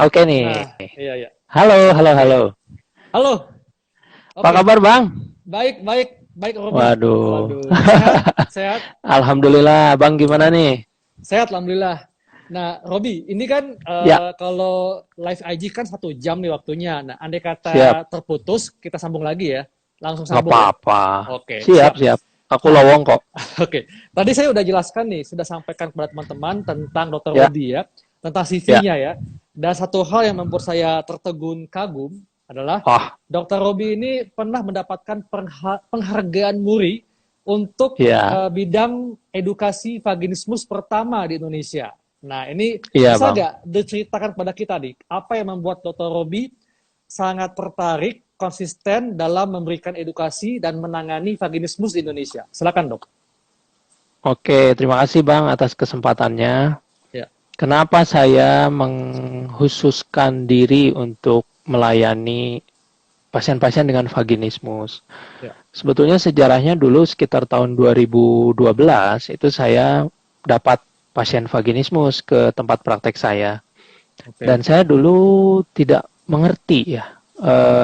Oke nih. Nah, iya, iya. Halo, halo, Oke. halo. Halo. Apa Oke. kabar, Bang? Baik, baik, baik, Robi. Waduh. Waduh, sehat, sehat, Alhamdulillah, Bang gimana nih? sehat, alhamdulillah. Nah, Robi, ini kan Ya, kalau live IG kan 1 jam nih waktunya. Nah, andai siap. kata terputus, kita sambung lagi ya. Langsung Nggak sambung ya. apa-apa. Oke, Siap, siap. siap. Aku Nah, lowong kok. oke. Tadi saya udah jelaskan nih, sudah sampaikan kepada teman-teman tentang Dokter Ya, Robi ya, tentang ya. CV-nya ya. Dan satu hal yang membuat saya tertegun kagum adalah Oh, Dokter Robi ini pernah mendapatkan penghargaan Muri untuk iya. bidang edukasi vaginismus pertama di Indonesia. Nah, ini Iya, bisa Bang. nggak diceritakan pada kita nih, apa yang membuat Dokter Robi sangat tertarik, konsisten dalam memberikan edukasi dan menangani vaginismus di Indonesia? Silakan, Dok. Oke, terima kasih, Bang, atas kesempatannya. Ya. Kenapa saya menghususkan diri untuk melayani pasien-pasien dengan vaginismus? Ya. Sebetulnya sejarahnya dulu sekitar tahun 2012 itu saya dapat pasien vaginismus ke tempat praktek saya. Oke. Dan saya dulu tidak mengerti ya.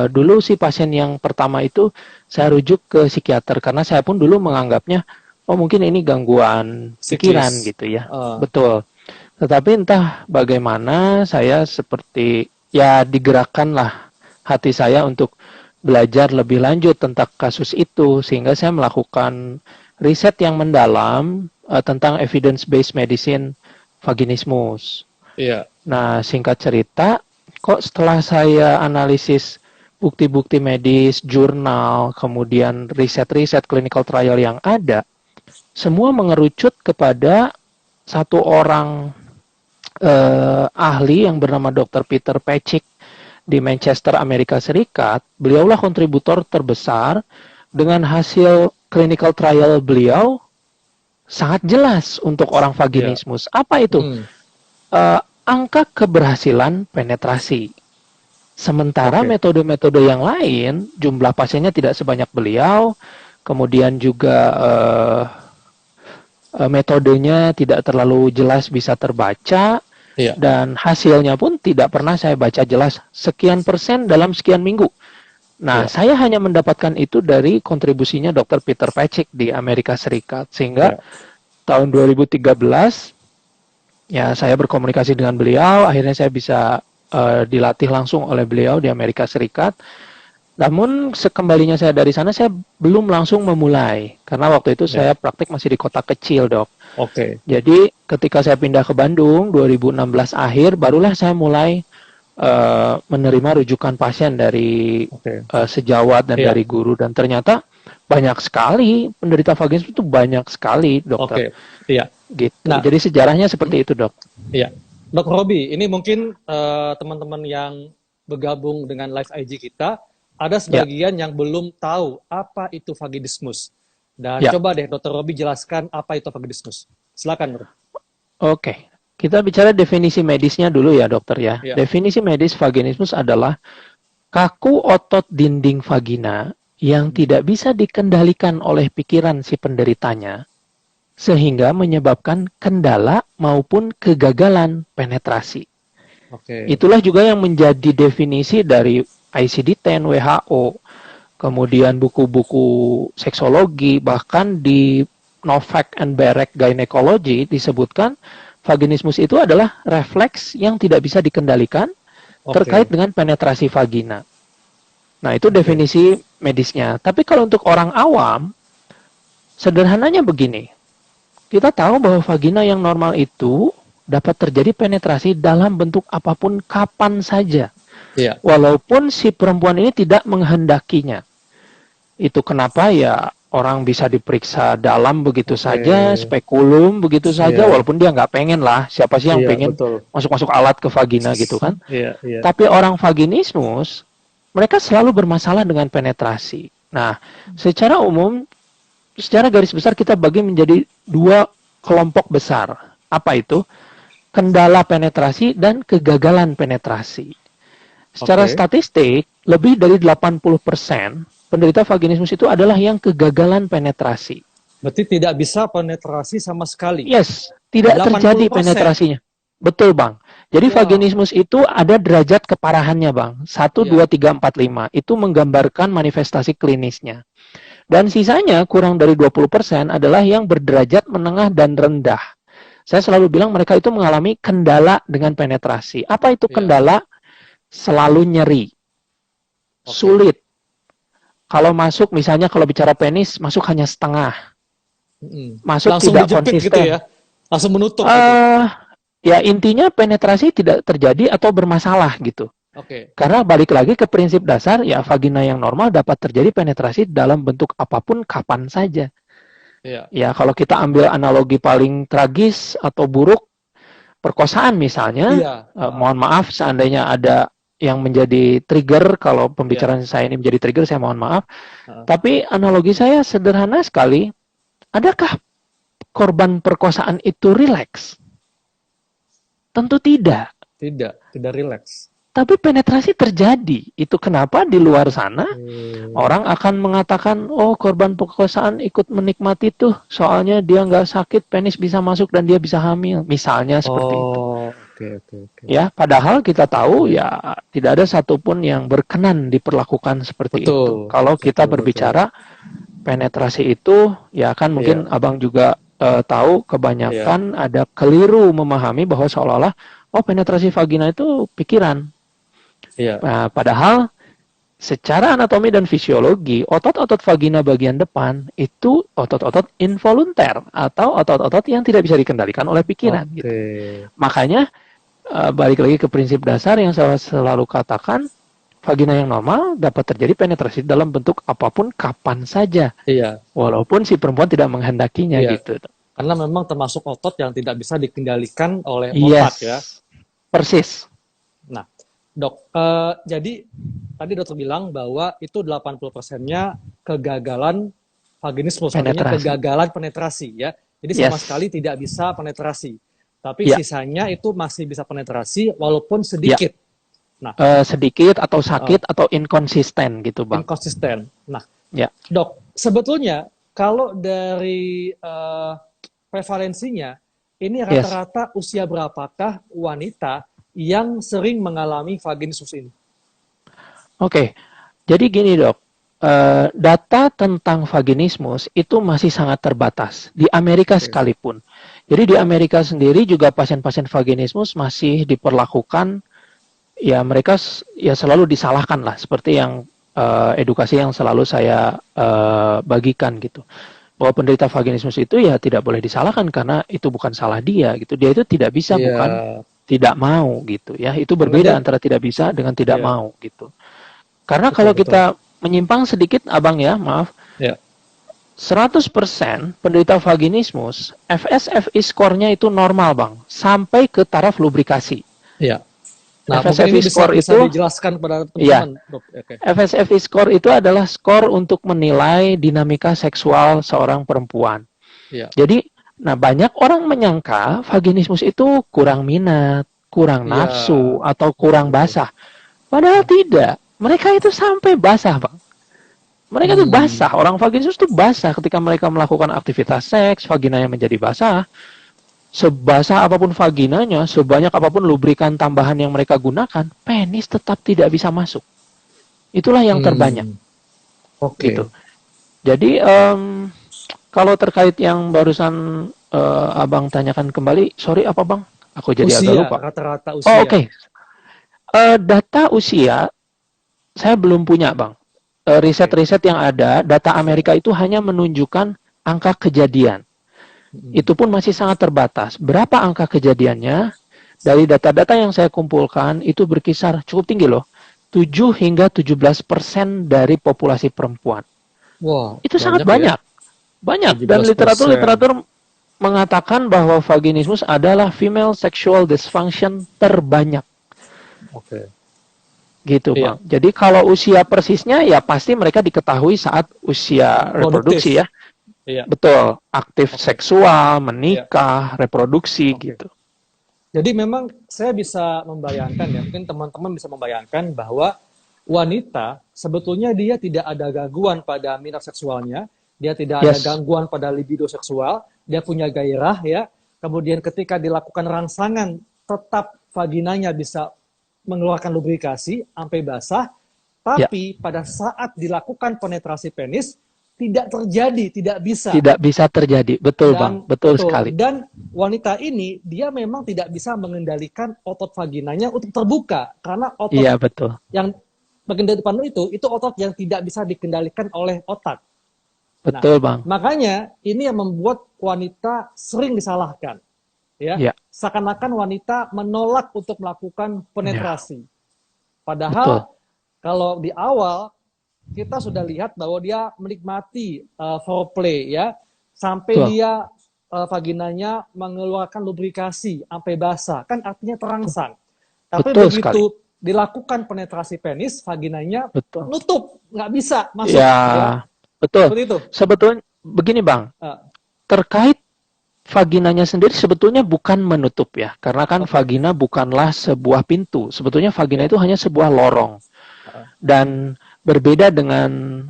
Dulu si pasien yang pertama itu saya rujuk ke psikiater karena saya pun dulu menganggapnya oh mungkin ini gangguan pikiran Psikis. gitu ya. Betul. Tetapi entah bagaimana saya seperti ya digerakkanlah hati saya untuk belajar lebih lanjut tentang kasus itu sehingga saya melakukan riset yang mendalam tentang evidence based medicine vaginismus. Iya. Nah, singkat cerita, kok setelah saya analisis bukti-bukti medis, jurnal, kemudian riset-riset clinical trial yang ada, semua mengerucut kepada satu orang ahli yang bernama Dr. Peter Patrick di Manchester, Amerika Serikat. Beliaulah kontributor terbesar dengan hasil clinical trial beliau sangat jelas untuk orang Iya. vaginismus. Apa itu? Hmm. Angka keberhasilan penetrasi. Sementara Oke. metode-metode yang lain, jumlah pasiennya tidak sebanyak beliau, kemudian juga metodenya tidak terlalu jelas bisa terbaca, Iya. dan hasilnya pun tidak pernah saya baca jelas sekian persen dalam sekian minggu. Nah, Iya. saya hanya mendapatkan itu dari kontribusinya Dr. Peter Patrick di Amerika Serikat. Sehingga Iya. tahun 2013, ya saya berkomunikasi dengan beliau, akhirnya saya bisa dilatih langsung oleh beliau di Amerika Serikat. Namun sekembalinya saya dari sana, saya belum langsung memulai. Karena waktu itu Iya. saya praktik masih di kota kecil, Dok. Oke. Jadi ketika saya pindah ke Bandung 2016 akhir, barulah saya mulai menerima rujukan pasien dari Oke. sejawat dan Iya. dari guru, dan ternyata banyak sekali penderita vaginismus itu banyak sekali, dokter. Oke. Iya. Gitu. Nah, Jadi sejarahnya seperti itu, Dok. iya. Dok Robi, ini mungkin teman-teman yang bergabung dengan live IG kita, ada Ya, sebagian yang belum tahu apa itu vaginismus. Dan ya. coba deh Dokter Robi jelaskan apa itu vaginismus. Silakan, Dok. Oke. Kita bicara definisi medisnya dulu ya, dokter ya. Iya. Definisi medis vaginismus adalah kaku otot dinding vagina yang tidak bisa dikendalikan oleh pikiran si penderitanya, sehingga menyebabkan kendala maupun kegagalan penetrasi. Oke. Itulah juga yang menjadi definisi dari ICD-10, WHO, kemudian buku-buku seksologi, bahkan di Novak and Barrett Gynecology disebutkan vaginismus itu adalah refleks yang tidak bisa dikendalikan terkait Oke. dengan penetrasi vagina. Nah, itu Oke. definisi medisnya. Tapi kalau untuk orang awam, sederhananya begini. Kita tahu bahwa vagina yang normal itu dapat terjadi penetrasi dalam bentuk apapun kapan saja. Iya. Walaupun si perempuan ini tidak menghendakinya. Itu kenapa ya orang bisa diperiksa dalam begitu Oke. saja, spekulum begitu saja, Iya. walaupun dia nggak pengen lah. Siapa sih yang Iya, pengen betul. masuk-masuk alat ke vagina gitu kan? Iya, iya. Tapi orang vaginismus, mereka selalu bermasalah dengan penetrasi. Nah, secara umum, secara garis besar kita bagi menjadi dua kelompok besar. Apa itu? Kendala penetrasi dan kegagalan penetrasi. Secara Oke. statistik, lebih dari 80% penderita vaginismus itu adalah yang kegagalan penetrasi. Berarti tidak bisa penetrasi sama sekali. Yes, tidak terjadi 80%. penetrasinya. Betul, Bang. Jadi Wow. vaginismus itu ada derajat keparahannya, Bang. Satu, Iya. 2, 3, 4, 5. Itu menggambarkan manifestasi klinisnya. Dan sisanya kurang dari 20% adalah yang berderajat menengah dan rendah. Saya selalu bilang mereka itu mengalami kendala dengan penetrasi. Apa itu Iya. kendala? Selalu nyeri, Oke. sulit. Kalau masuk, misalnya kalau bicara penis, masuk hanya setengah. Masuk Langsung tidak dijepit gitu ya? konsisten. Langsung menutup gitu? eh Ya intinya penetrasi tidak terjadi atau bermasalah gitu. Oke. Karena balik lagi ke prinsip dasar, ya vagina yang normal dapat terjadi penetrasi dalam bentuk apapun kapan saja. Iya. Ya kalau kita ambil analogi paling tragis atau buruk, perkosaan misalnya, Iya. mohon maaf seandainya ada yang menjadi trigger, kalau Iya. pembicaraan saya ini menjadi trigger, saya mohon maaf. Heeh. Tapi analogi saya sederhana sekali, adakah korban perkosaan itu rileks? Tentu tidak. Tidak. Tidak rileks. Tapi penetrasi terjadi. Itu kenapa di luar sana Hmm. orang akan mengatakan, oh korban perkosaan ikut menikmati tuh, soalnya dia nggak sakit, penis bisa masuk dan dia bisa hamil. Misalnya seperti itu. Oh, oke, oke, oke. Ya, padahal kita tahu Iya. ya tidak ada satupun yang berkenan diperlakukan seperti itu. Betul. Kalau kita Betul, betul. berbicara penetrasi itu, ya kan Iya. mungkin abang juga tahu Iya. kebanyakan ada keliru memahami bahwa seolah-olah, oh penetrasi vagina itu pikiran. Iya. Nah, padahal secara anatomi dan fisiologi, otot-otot vagina bagian depan itu otot-otot involunter atau otot-otot yang tidak bisa dikendalikan oleh pikiran gitu. Oke. Makanya balik lagi ke prinsip dasar yang saya selalu katakan, vagina yang normal dapat terjadi penetrasi dalam bentuk apapun kapan saja, Iya. walaupun si perempuan tidak menghendakinya Iya. gitu. Karena memang termasuk otot yang tidak bisa dikendalikan oleh otak Yes, ya. persis. Nah, dok, jadi tadi dokter bilang bahwa itu 80%-nya kegagalan vaginismus, artinya Penetrasi. kegagalan penetrasi ya. Jadi sama Yes. sekali tidak bisa penetrasi. Tapi Ya, sisanya itu masih bisa penetrasi walaupun ya. sedikit. Nah, Sedikit atau eh, sakit atau inkonsisten gitu, Bang. inkonsisten. Nah, Ya. dok, sebetulnya kalau dari prevalensinya, ini Yes. rata-rata usia berapakah wanita yang sering mengalami vaginismus ini? Oke, jadi gini dok, data tentang vaginismus itu masih sangat terbatas di Amerika Oke. sekalipun. Jadi di Ya. Amerika sendiri juga pasien-pasien vaginismus masih diperlakukan, ya mereka ya selalu disalahkan lah, seperti yang edukasi yang selalu saya bagikan gitu. Bahwa penderita vaginismus itu ya tidak boleh disalahkan karena itu bukan salah dia gitu. Dia itu tidak bisa, Iya. bukan tidak mau gitu ya. Itu Karena dia, berbeda antara tidak bisa dengan tidak iya, mau gitu. Karena betul, kalau betul. kita menyimpang sedikit, abang ya, maaf, Ya. 100% penderita vaginismus, FSFI skornya itu normal, Bang, sampai ke taraf lubrikasi. Iya. Nah, mungkin ini FSFI bisa skor bisa itu, dijelaskan kepada ya, teman-teman, dok. Oke. FSFI skor itu adalah skor untuk menilai dinamika seksual seorang perempuan. Iya. Jadi, nah banyak orang menyangka vaginismus itu kurang minat, kurang Iya. nafsu, atau Betul, kurang betul. basah. Padahal tidak. Mereka itu sampai basah, Bang. Mereka itu basah. Hmm. Orang vaginismus itu basah ketika mereka melakukan aktivitas seks, vaginanya menjadi basah. Sebasah apapun vaginanya, sebanyak apapun lubrikan tambahan yang mereka gunakan, penis tetap tidak bisa masuk. Itulah yang terbanyak, Hmm. Oke. gitu. Jadi kalau terkait yang barusan abang tanyakan kembali, sorry apa bang? Aku jadi agak Usia, lupa. rata-rata Oh usia. oke, data usia saya belum punya bang. Oke. Riset-riset yang ada, data Ya. Amerika itu hanya menunjukkan angka kejadian. Hmm. Itu pun masih sangat terbatas. Berapa angka kejadiannya? Dari data-data yang saya kumpulkan itu berkisar cukup tinggi loh. 7 hingga 17% dari populasi perempuan. Wah, Itu sangat banyak ya. banyak. Banyak. Dan 17%. literatur-literatur mengatakan bahwa vaginismus adalah female sexual dysfunction terbanyak. Oke. Gitu, Iya. Bang. Jadi kalau usia persisnya ya pasti mereka diketahui saat usia reproduksi Produktif. ya. Iya. Betul, aktif Oke. seksual, Iya. menikah, reproduksi Oke. gitu. Jadi memang saya bisa membayangkan ya, mungkin teman-teman bisa membayangkan bahwa wanita sebetulnya dia tidak ada gangguan pada minat seksualnya, dia tidak ada Yes, gangguan pada libido seksual, dia punya gairah ya. Kemudian ketika dilakukan rangsangan tetap vaginanya bisa mengeluarkan lubrikasi sampai basah, Ya, tapi pada saat dilakukan penetrasi penis tidak terjadi, tidak bisa. tidak bisa terjadi. Betul, Bang. Dan Betul betul, sekali. dan wanita ini dia memang tidak bisa mengendalikan otot vaginanya untuk terbuka karena otot Iya, betul. yang bagian dari depan itu otot yang tidak bisa dikendalikan oleh otak. Nah, Betul, Bang. makanya ini yang membuat wanita sering disalahkan, ya. Iya, Seakan-akan wanita menolak untuk melakukan iya, penetrasi. betul. Padahal kalau di awal kita sudah lihat bahwa dia menikmati foreplay, ya, sampai Betul. dia vaginanya mengeluarkan lubrikasi sampai basah, kan artinya terangsang. Tapi Betul sekali. begitu dilakukan penetrasi penis, vaginanya Betul. nutup, nggak bisa masuk, Ya, ya, betul. seperti itu. Sebetulnya begini, Bang. Uh, Terkait vaginanya sendiri sebetulnya bukan menutup ya. Karena kan Oke, okay. vagina bukanlah sebuah pintu. Sebetulnya vagina Ya. itu hanya sebuah lorong. Dan berbeda dengan,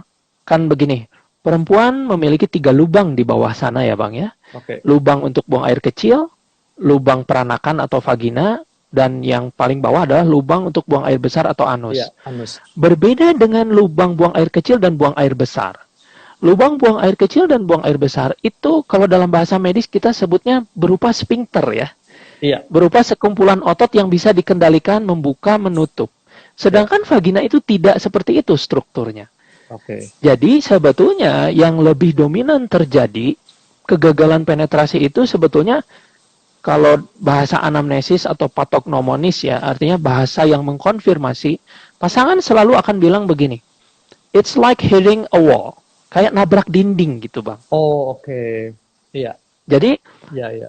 kan begini, perempuan memiliki 3 lubang di bawah sana ya, Bang ya. Oke. Lubang untuk buang air kecil, lubang peranakan atau vagina, dan yang paling bawah adalah lubang untuk buang air besar atau Iya, anus. anus. Berbeda dengan lubang buang air kecil dan buang air besar. Lubang buang air kecil dan buang air besar itu kalau dalam bahasa medis kita sebutnya berupa sphincter ya. Iya, Berupa sekumpulan otot yang bisa dikendalikan membuka menutup. iya. Sedangkan vagina itu tidak seperti itu strukturnya. Oke. Jadi sebetulnya yang lebih dominan terjadi kegagalan penetrasi itu sebetulnya kalau bahasa anamnesis atau patognomonis ya, artinya bahasa yang mengkonfirmasi, pasangan selalu akan bilang begini, it's like hitting a wall, kayak nabrak dinding gitu, Bang. Oh, oke. Iya, Jadi iya, iya.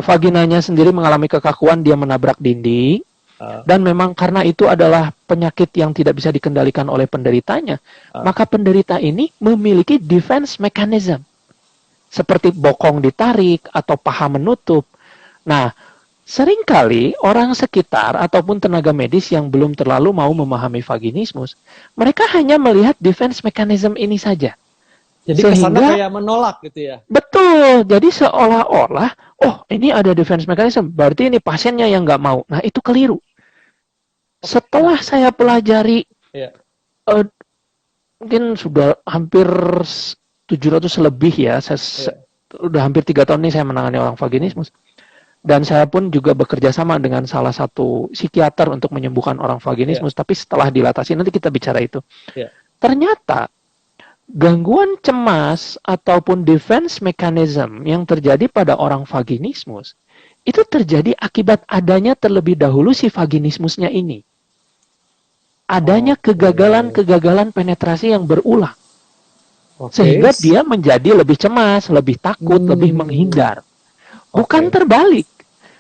vaginanya sendiri mengalami kekakuan, dia menabrak dinding, Uh, dan memang karena itu adalah penyakit yang tidak bisa dikendalikan oleh penderitanya, uh, maka penderita ini memiliki defense mechanism, seperti bokong ditarik atau paha menutup. Nah, seringkali orang sekitar ataupun tenaga medis yang belum terlalu mau memahami vaginismus, mereka hanya melihat defense mechanism ini saja. jadi kesannya Sehingga, kayak menolak gitu ya. betul, jadi seolah-olah, oh ini ada defense mechanism, berarti ini pasiennya yang nggak mau. Nah, itu keliru. Setelah saya pelajari, Iya, uh, mungkin sudah hampir 700 lebih ya, iya. udah hampir 3 tahun ini saya menangani orang vaginismus. Dan saya pun juga bekerja sama dengan salah satu psikiater untuk menyembuhkan orang Iya, vaginismus. Tapi setelah dilatasi, nanti kita bicara itu. iya. Ternyata gangguan cemas ataupun defense mechanism yang terjadi pada orang vaginismus, itu terjadi akibat adanya terlebih dahulu si vaginismusnya ini. Adanya Oke. kegagalan-kegagalan penetrasi yang berulang. Oke. Sehingga dia menjadi lebih cemas, lebih takut, lebih menghindar. Bukan Oke. terbalik.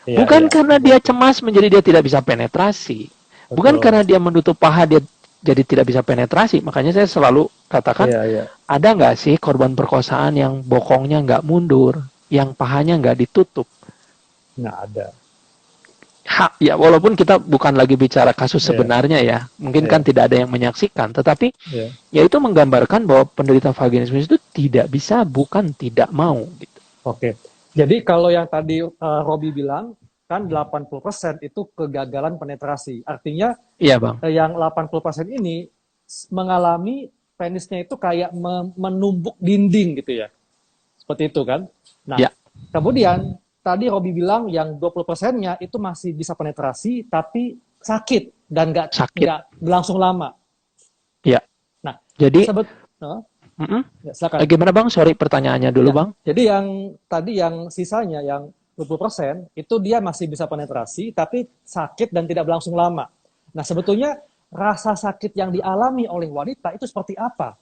Iya, Bukan iya. karena dia cemas menjadi dia tidak bisa penetrasi. Bukan Betul. karena dia menutup paha dia jadi tidak bisa penetrasi. Makanya saya selalu katakan, Iya, iya. ada nggak sih korban perkosaan yang bokongnya nggak mundur, yang pahanya nggak ditutup? Nggak ada. Ya walaupun kita bukan lagi bicara kasus Iya, sebenarnya ya, mungkin iya, kan tidak ada yang menyaksikan, tetapi iya. ya itu menggambarkan bahwa penderita vaginismus itu tidak bisa, bukan tidak mau. Gitu. Oke. Jadi kalau yang tadi Robi bilang, kan 80% itu kegagalan penetrasi. Artinya Iya bang. yang 80% ini mengalami penisnya itu kayak menumbuk dinding gitu ya. Seperti itu kan. Nah, Ya. kemudian tadi Robi bilang yang 20%-nya itu masih bisa penetrasi tapi sakit dan nggak berlangsung lama. Ya. Nah, jadi ya, silakan. Gimana bang? Sorry pertanyaannya dulu Ya, bang. jadi yang tadi yang sisanya yang 20% itu dia masih bisa penetrasi tapi sakit dan tidak berlangsung lama. Nah, sebetulnya rasa sakit yang dialami oleh wanita itu seperti apa?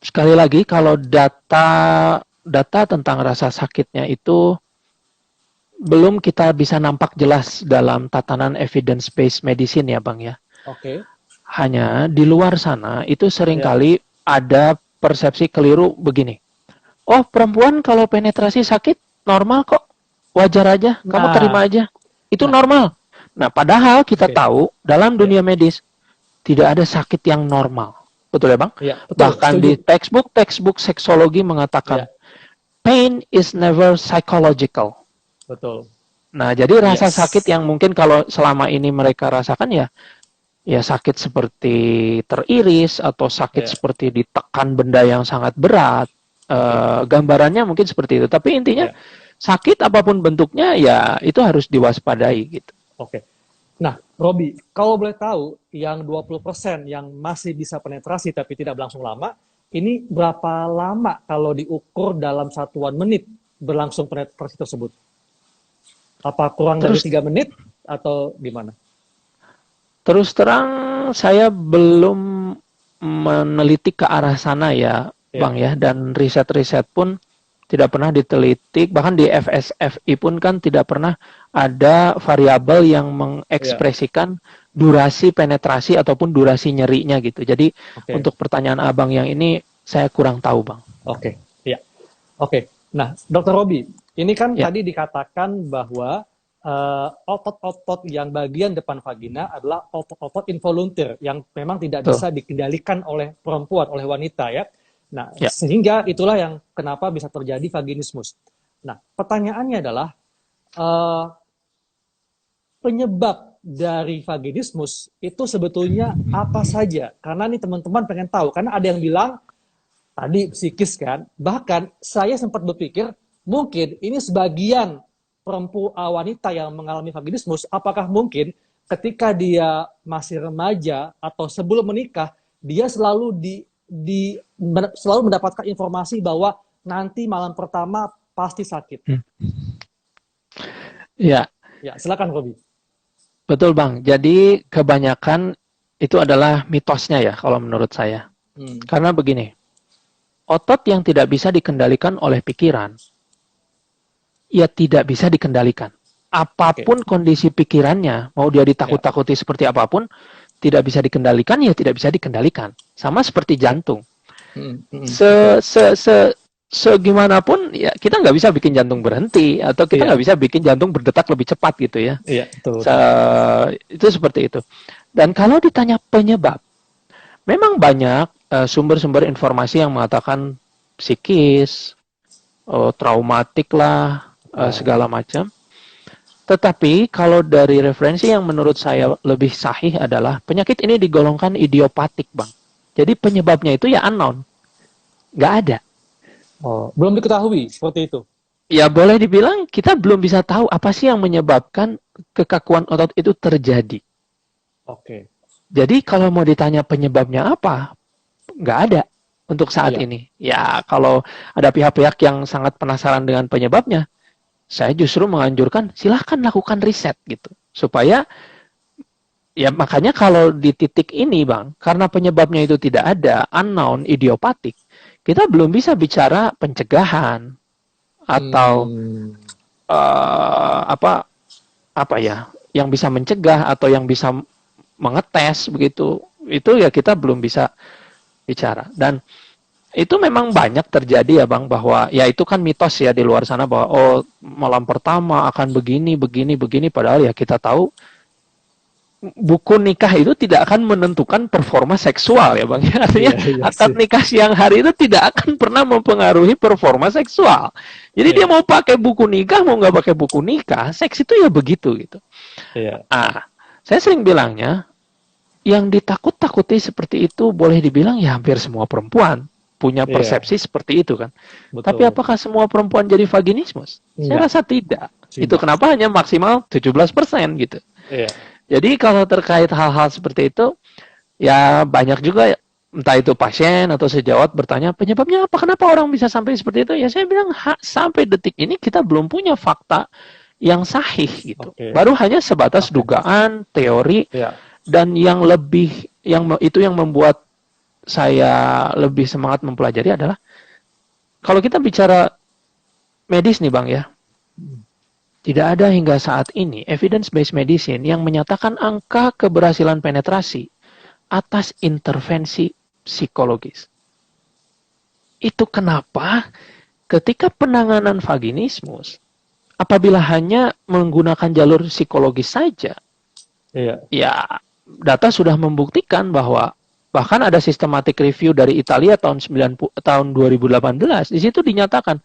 Sekali lagi kalau data tentang rasa sakitnya itu belum kita bisa nampak jelas dalam tatanan evidence-based medicine ya bang ya. Oke. Hanya di luar sana itu seringkali ada persepsi keliru begini. Oh perempuan kalau penetrasi sakit normal kok, wajar aja, kamu terima aja, itu normal. Nah padahal kita tahu dalam dunia medis tidak ada sakit yang normal, betul ya bang? Ya, betul. Bahkan Setuju. di textbook seksologi mengatakan pain is never psychological. betul. Nah, jadi rasa sakit Yes. yang mungkin kalau selama ini mereka rasakan ya, ya sakit seperti teriris atau sakit Ya, seperti ditekan benda yang sangat berat. oke. Gambarannya mungkin seperti itu. Tapi intinya Ya, sakit apapun bentuknya ya itu harus diwaspadai gitu. oke. Nah, Robi, kalau boleh tahu, yang 20% yang masih bisa penetrasi tapi tidak berlangsung lama, ini berapa lama kalau diukur dalam satuan menit berlangsung penetrasi tersebut? Apa kurang dari Terus 3 menit atau gimana? terus terang saya belum meneliti ke arah sana ya, Ya, Bang ya, dan riset-riset pun tidak pernah diteliti, bahkan di FSFI pun kan tidak pernah ada variabel yang ya, mengekspresikan durasi penetrasi ataupun durasi nyerinya gitu. Jadi oke, untuk pertanyaan Abang yang ini saya kurang tahu, Bang. oke, ya, oke. Nah, Dokter Robi, ini kan Ya, tadi dikatakan bahwa otot-otot yang bagian depan vagina adalah otot-otot involunteer yang memang tidak betul. bisa dikendalikan oleh perempuan, oleh wanita ya. Nah, Ya. sehingga itulah yang kenapa bisa terjadi vaginismus. Nah, pertanyaannya adalah eh, penyebab dari vaginismus itu sebetulnya apa saja? Karena nih teman-teman pengen tahu, karena ada yang bilang tadi psikis kan, bahkan saya sempat berpikir mungkin ini sebagian wanita yang mengalami vaginismus, apakah mungkin ketika dia masih remaja atau sebelum menikah, dia selalu selalu mendapatkan informasi bahwa nanti malam pertama pasti sakit. Hmm. Ya, Ya, silakan Robi. betul Bang. Jadi kebanyakan itu adalah mitosnya ya kalau menurut saya. Hmm. Karena begini, otot yang tidak bisa dikendalikan oleh pikiran, ya tidak bisa dikendalikan. Apapun kondisi pikirannya, mau dia Ya. ditakut-takuti seperti apapun, tidak bisa dikendalikan, ya tidak bisa dikendalikan. Sama seperti jantung. Betul. Segimana pun, ya kita nggak bisa bikin jantung berhenti, atau kita Iya, nggak bisa bikin jantung berdetak lebih cepat gitu ya. iya, betul, Se betul. itu seperti itu. Dan kalau ditanya penyebab, memang banyak sumber-sumber informasi yang mengatakan psikis, traumatik lah, Oh, segala macam. Tetapi kalau dari referensi yang menurut saya lebih sahih adalah penyakit ini digolongkan idiopatik, Bang. Jadi penyebabnya itu ya unknown, nggak ada. oh, belum diketahui seperti itu. Ya boleh dibilang kita belum bisa tahu apa sih yang menyebabkan kekakuan otot itu terjadi. Oke, Jadi kalau mau ditanya penyebabnya apa, nggak ada untuk saat iya, ini. Ya kalau ada pihak-pihak yang sangat penasaran dengan penyebabnya, saya justru menganjurkan silahkan lakukan riset gitu. Supaya ya makanya kalau di titik ini Bang, karena penyebabnya itu tidak ada, unknown, idiopatik, kita belum bisa bicara pencegahan atau hmm, apa apa ya yang bisa mencegah atau yang bisa mengetes begitu. Itu ya kita belum bisa bicara. Dan itu memang banyak terjadi ya Bang, bahwa ya itu kan mitos ya di luar sana bahwa oh malam pertama akan begini begini begini, padahal ya kita tahu buku nikah itu tidak akan menentukan performa seksual ya Bang. iya, Artinya iya akad sih, nikah siang hari itu tidak akan pernah mempengaruhi performa seksual. Jadi dia iya, mau pakai buku nikah mau nggak pakai buku nikah, seks itu ya begitu gitu. iya, Ah, saya sering bilangnya yang ditakut-takuti seperti itu boleh dibilang ya hampir semua perempuan punya iya, persepsi seperti itu kan. Tapi betul. apakah semua perempuan jadi vaginismus? Saya Enggak, rasa tidak. Itu tidak. kenapa hanya maksimal 17% gitu. Iya, Jadi kalau terkait hal-hal seperti itu, ya banyak juga entah itu pasien atau sejawat bertanya penyebabnya apa, kenapa orang bisa sampai seperti itu? Ya saya bilang sampai detik ini kita belum punya fakta yang sahih gitu. oke, Baru hanya sebatas oke, dugaan, teori, iya, dan yang lebih yang itu yang membuat saya lebih semangat mempelajari adalah kalau kita bicara medis nih Bang ya, tidak ada hingga saat ini evidence-based medicine yang menyatakan angka keberhasilan penetrasi atas intervensi psikologis. Itu kenapa ketika penanganan vaginismus, apabila hanya menggunakan jalur psikologis saja, iya, ya data sudah membuktikan bahwa bahkan ada systematic review dari Italia tahun 2018, di situ dinyatakan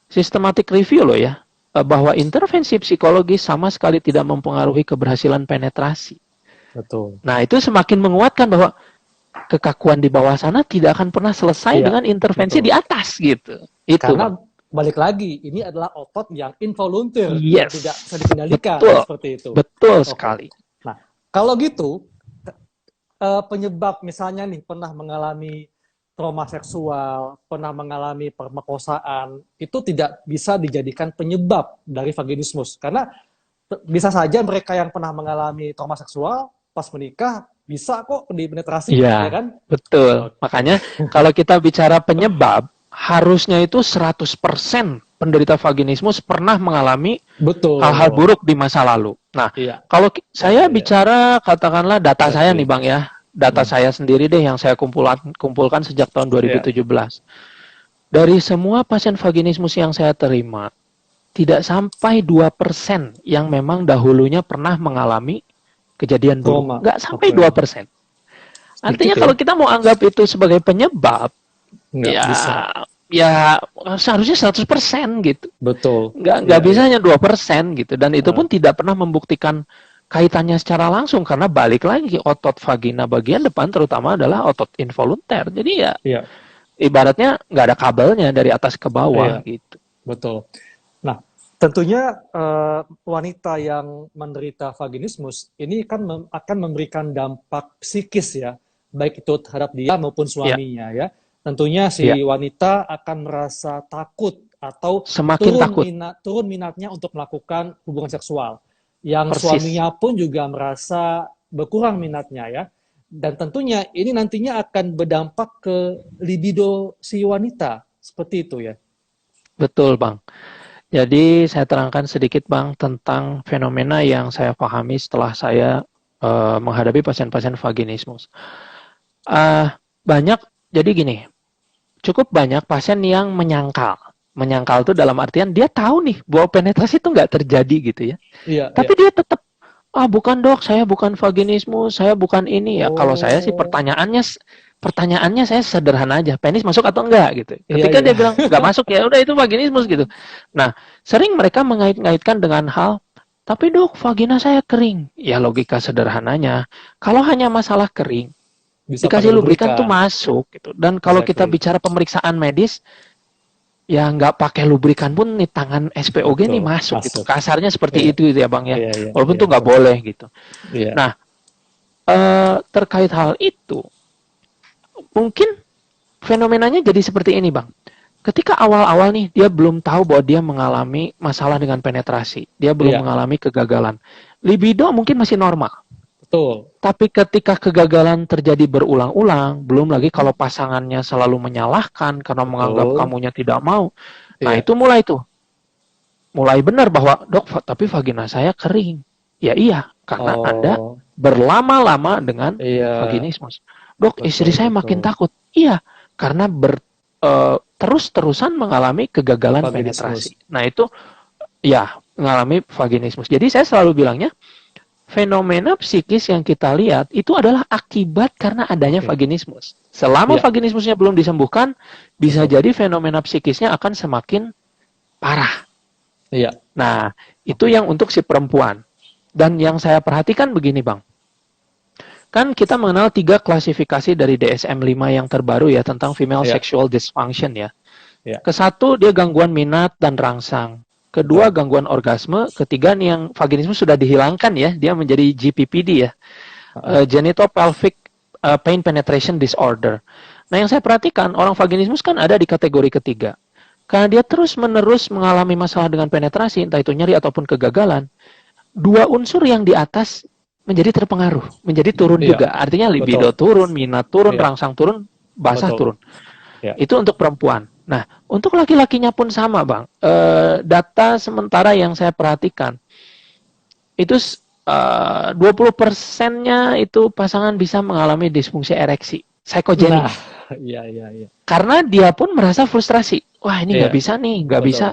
systematic review loh ya. bahwa intervensi psikologis sama sekali tidak mempengaruhi keberhasilan penetrasi. Betul. Nah, itu semakin menguatkan bahwa kekakuan di bawah sana tidak akan pernah selesai dengan intervensi di atas gitu. Itu. Karena balik lagi, ini adalah otot yang involunteer, yang tidak bisa dikendalikan. Betul. Seperti itu. Betul sekali. Nah, kalau gitu, penyebab misalnya nih pernah mengalami trauma seksual, pernah mengalami perkosaan, itu tidak bisa dijadikan penyebab dari vaginismus. Karena bisa saja mereka yang pernah mengalami trauma seksual, pas menikah, bisa kok dipenetrasi, ya kan? Betul. Makanya kalau kita bicara penyebab, harusnya itu 100% penderita vaginismus pernah mengalami hal-hal buruk di masa lalu. Nah, kalau saya bicara, katakanlah data saya nih Bang ya, data saya sendiri deh yang saya kumpulkan sejak tahun 2017. Dari semua pasien vaginismus yang saya terima, tidak sampai 2% yang memang dahulunya pernah mengalami kejadian buruk. Nggak sampai 2%. Artinya kalau kita mau anggap itu sebagai penyebab, ya seharusnya 100% gitu. Betul. Nggak bisa hanya 2% gitu. Dan itu pun tidak pernah membuktikan kaitannya secara langsung, karena balik lagi otot vagina bagian depan terutama adalah otot involunter. Jadi ibaratnya nggak ada kabelnya dari atas ke bawah gitu. Betul. Nah, tentunya wanita yang menderita vaginismus ini kan akan memberikan dampak psikis ya, baik itu terhadap dia maupun suaminya ya. Tentunya si wanita akan merasa takut atau turun minatnya untuk melakukan hubungan seksual. Yang suaminya pun juga merasa berkurang minatnya ya. Dan tentunya ini nantinya akan berdampak ke libido si wanita. Seperti itu ya. Betul Bang. Jadi saya terangkan sedikit Bang tentang fenomena yang saya pahami setelah saya menghadapi pasien-pasien vaginismus. Jadi gini, cukup banyak pasien yang menyangkal. Menyangkal itu dalam artian dia tahu nih bahwa penetrasi itu nggak terjadi gitu ya. Tapi dia tetap, bukan dok, saya bukan vaginismus, saya bukan ini ya. Kalau saya sih pertanyaannya saya sederhana aja, penis masuk atau enggak gitu. Ketika dia bilang enggak masuk, ya udah itu vaginismus gitu. Nah, sering mereka mengait-ngaitkan dengan hal, tapi dok, vagina saya kering. Ya logika sederhananya, kalau hanya masalah kering, dikasih lubrikan tuh masuk gitu. Dan kalau kita bicara pemeriksaan medis, ya nggak pakai lubrikan pun nih tangan SPOG nih masuk gitu. Kasarnya seperti itu ya Bang ya. Walaupun tuh nggak boleh gitu. Nah, terkait hal itu, mungkin fenomenanya jadi seperti ini Bang. Ketika awal-awal nih dia belum tahu bahwa dia mengalami masalah dengan penetrasi, dia belum mengalami kegagalan. Libido mungkin masih normal. Betul. Tapi ketika kegagalan terjadi berulang-ulang, belum lagi kalau pasangannya selalu menyalahkan karena menganggap kamunya tidak mau. Nah, itu mulai benar bahwa, dok, tapi vagina saya kering. Ya iya, karena Anda berlama-lama dengan vaginismus. Dok, istri saya makin takut. Iya, karena terus-terusan mengalami kegagalan penetrasi. Nah, itu mengalami vaginismus. Jadi saya selalu bilangnya, fenomena psikis yang kita lihat itu adalah akibat karena adanya vaginismus. Selama vaginismusnya belum disembuhkan, bisa jadi fenomena psikisnya akan semakin parah. Nah, itu yang untuk si perempuan. Dan yang saya perhatikan begini Bang, kan kita mengenal 3 klasifikasi dari DSM-5 yang terbaru ya tentang female sexual dysfunction ya. Ke-1 dia gangguan minat dan rangsang. Kedua gangguan orgasme, ketiga nih yang vaginisme sudah dihilangkan ya, dia menjadi GPPD ya, genitopelvic pain penetration disorder. Nah yang saya perhatikan orang vaginismus kan ada di kategori ketiga, karena dia terus-menerus mengalami masalah dengan penetrasi, entah itu nyeri ataupun kegagalan. 2 unsur yang di atas menjadi terpengaruh, menjadi turun juga. Artinya libido turun, minat turun, rangsang turun, basah turun. Itu untuk perempuan. Nah, untuk laki-lakinya pun sama, Bang. Data sementara yang saya perhatikan, itu 20%-nya itu pasangan bisa mengalami disfungsi ereksi, psychogenic. Karena dia pun merasa frustrasi. Wah, ini nggak bisa nih, nggak bisa.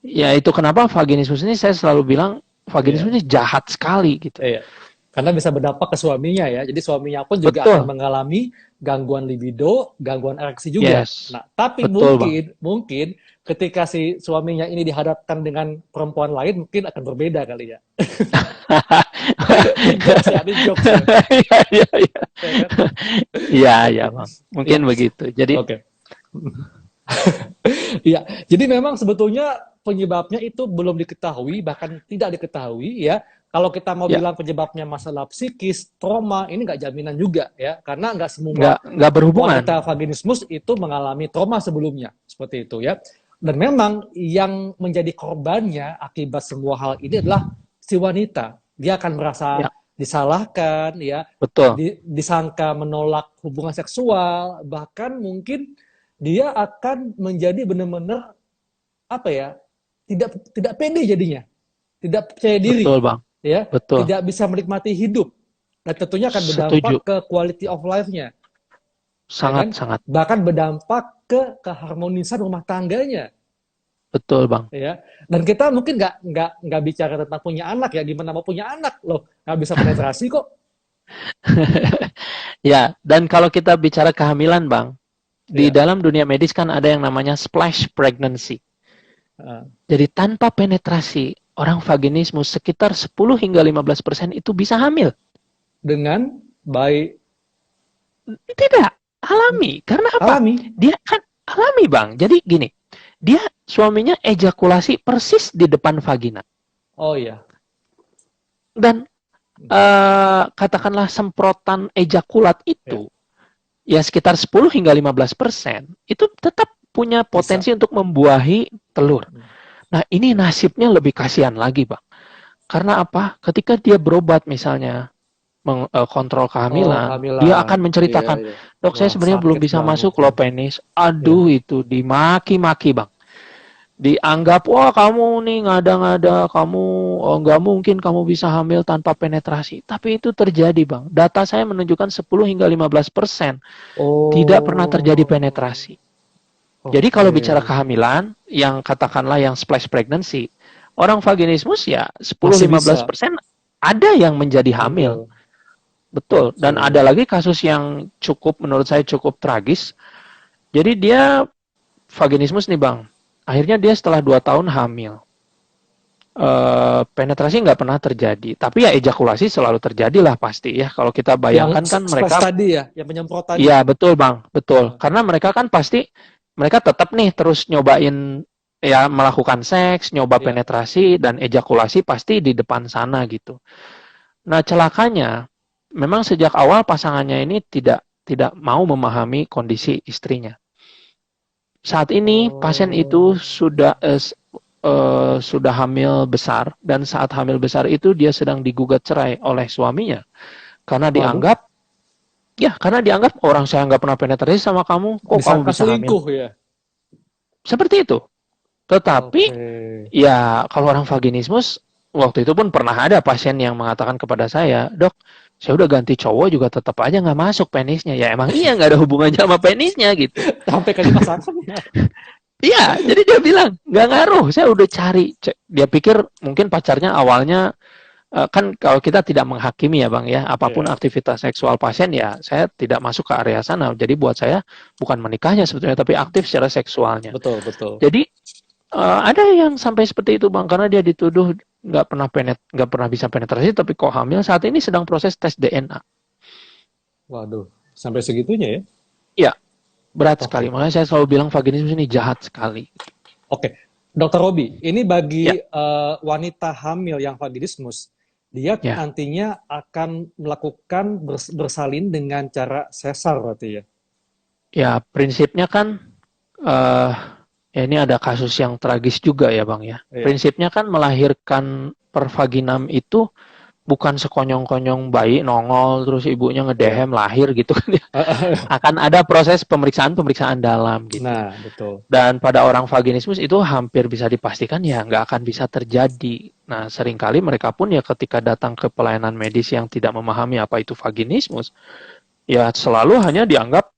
Ya, itu kenapa vaginismus ini saya selalu bilang, vaginismus ini jahat sekali, gitu. Karena bisa berdampak ke suaminya ya. Jadi suaminya pun juga akan Betul. mengalami gangguan libido, gangguan ereksi juga. Yes. Nah, tapi Betul, Bang. mungkin ketika si suaminya ini dihadapkan dengan perempuan lain, mungkin akan berbeda kali ya. Ini jokes ya, ini jokes ya. Iya, iya, iya. Ya kan? Iya, iya, Oke. Bang. Mungkin Ya, begitu. Jadi, oke. Iya, jadi memang sebetulnya penyebabnya itu belum diketahui, bahkan tidak diketahui ya. Kalau kita mau ya, bilang penyebabnya masalah psikis, trauma, ini nggak jaminan juga ya, karena nggak semua nggak berhubungan. wanita vaginismus itu mengalami trauma sebelumnya, seperti itu ya. Dan memang yang menjadi korbannya akibat semua hal ini adalah si wanita. Dia akan merasa Ya, disalahkan, ya, betul. disangka menolak hubungan seksual, bahkan mungkin dia akan menjadi benar-benar apa ya, tidak tidak pede jadinya, tidak percaya diri, Betul, Bang. ya, Betul. tidak bisa menikmati hidup, dan tentunya akan berdampak Setuju. ke quality of life-nya, ya kan? Sangat-sangat. Bahkan berdampak ke keharmonisan rumah tangganya, Betul, Bang. ya. Dan kita mungkin nggak bicara tentang punya anak ya, gimana mau punya anak loh, nggak bisa penetrasi kok. Ya, dan kalau kita bicara kehamilan, Bang, di Ya. dalam dunia medis kan ada yang namanya splash pregnancy. Uh, Jadi tanpa penetrasi, orang vaginismus sekitar 10 hingga 15% itu bisa hamil. dengan baik Tidak, alami. Karena apa? alami. Dia kan alami, Bang. Jadi gini, dia suaminya ejakulasi persis di depan vagina. Oh iya. Dan katakanlah semprotan ejakulat Ya. itu, ya sekitar 10 hingga 15%, itu tetap punya potensi Bisa. untuk membuahi telur. Nah, ini nasibnya lebih kasihan lagi, Bang. Karena apa? Ketika dia berobat misalnya, kontrol Oh, kehamilan, dia kehamilan. akan Iya, menceritakan, iya. dok saya Wah, sebenarnya belum sakit bisa banget masuk tuh. loh penis. Ya. Aduh, itu dimaki-maki, Bang. Dianggap, wah kamu nih ngada-ngada, kamu nggak mungkin kamu bisa hamil tanpa penetrasi. Tapi itu terjadi, Bang. Data saya menunjukkan 10 hingga 15% tidak pernah terjadi Oh, penetrasi. Jadi kalau oke. bicara kehamilan, yang katakanlah yang splash pregnancy, orang vaginismus ya Masih bisa 10-15% ada yang menjadi hamil. hamil. Betul. Oke. Dan ada lagi kasus yang menurut saya cukup tragis. Jadi dia vaginismus nih, Bang. Akhirnya dia setelah 2 tahun hamil. Penetrasi nggak pernah terjadi. Tapi ya ejakulasi selalu terjadi lah pasti ya. Kalau kita bayangkan Yang kan splash mereka, tadi ya, yang penyemprot tadi. iya betul Bang, betul. Heeh. Karena mereka kan pasti, mereka tetap nih terus nyobain ya melakukan seks, nyoba Ya. penetrasi dan ejakulasi pasti di depan sana gitu. Nah celakanya, memang sejak awal pasangannya ini tidak tidak mau memahami kondisi istrinya. Saat ini pasien itu Oh. sudah hamil besar dan saat hamil besar itu dia sedang digugat cerai oleh suaminya karena Waduh, dianggap orang saya nggak pernah penetrasi sama kamu, kok kamu disangka bisa hamil? selingkuh ya. Seperti itu. Tetapi Oke. ya kalau orang vaginismus, waktu itu pun pernah ada pasien yang mengatakan kepada saya, dok, saya udah ganti cowok juga tetap aja nggak masuk penisnya. Ya emang iya nggak ada hubungannya sama penisnya gitu. Sampai ke pasangan ya. Iya, jadi dia bilang nggak ngaruh. Saya udah cari. Dia pikir mungkin pacarnya awalnya kan kalau kita tidak menghakimi ya bang ya, apapun Iya. aktivitas seksual pasien ya, saya tidak masuk ke area sana. Jadi buat saya bukan menikahnya sebetulnya, tapi aktif secara seksualnya. Betul, betul. Jadi ada yang sampai seperti itu bang, karena dia dituduh nggak pernah bisa penetrasi, tapi kok hamil. Saat ini sedang proses tes DNA. Waduh, sampai segitunya ya. Iya, berat sekali. Oke. Makanya saya selalu bilang vaginismus ini jahat sekali. Oke. Dokter Robi, ini bagi Ya, wanita hamil yang vaginismus, dia ya. nantinya akan melakukan bersalin dengan cara sesar berarti ya. Ya, prinsipnya kan eh ya ini ada kasus yang tragis juga ya, Bang ya. Iya. Prinsipnya kan melahirkan per vaginam itu bukan sekonyong-konyong bayi nongol terus ibunya Iya. ngedehem lahir gitu kan ya. Akan ada proses pemeriksaan dalam gitu. Nah, betul. Dan pada orang vaginismus itu hampir bisa dipastikan ya nggak akan bisa terjadi. Nah, seringkali mereka pun ya ketika datang ke pelayanan medis yang tidak memahami apa itu vaginismus, ya selalu hanya dianggap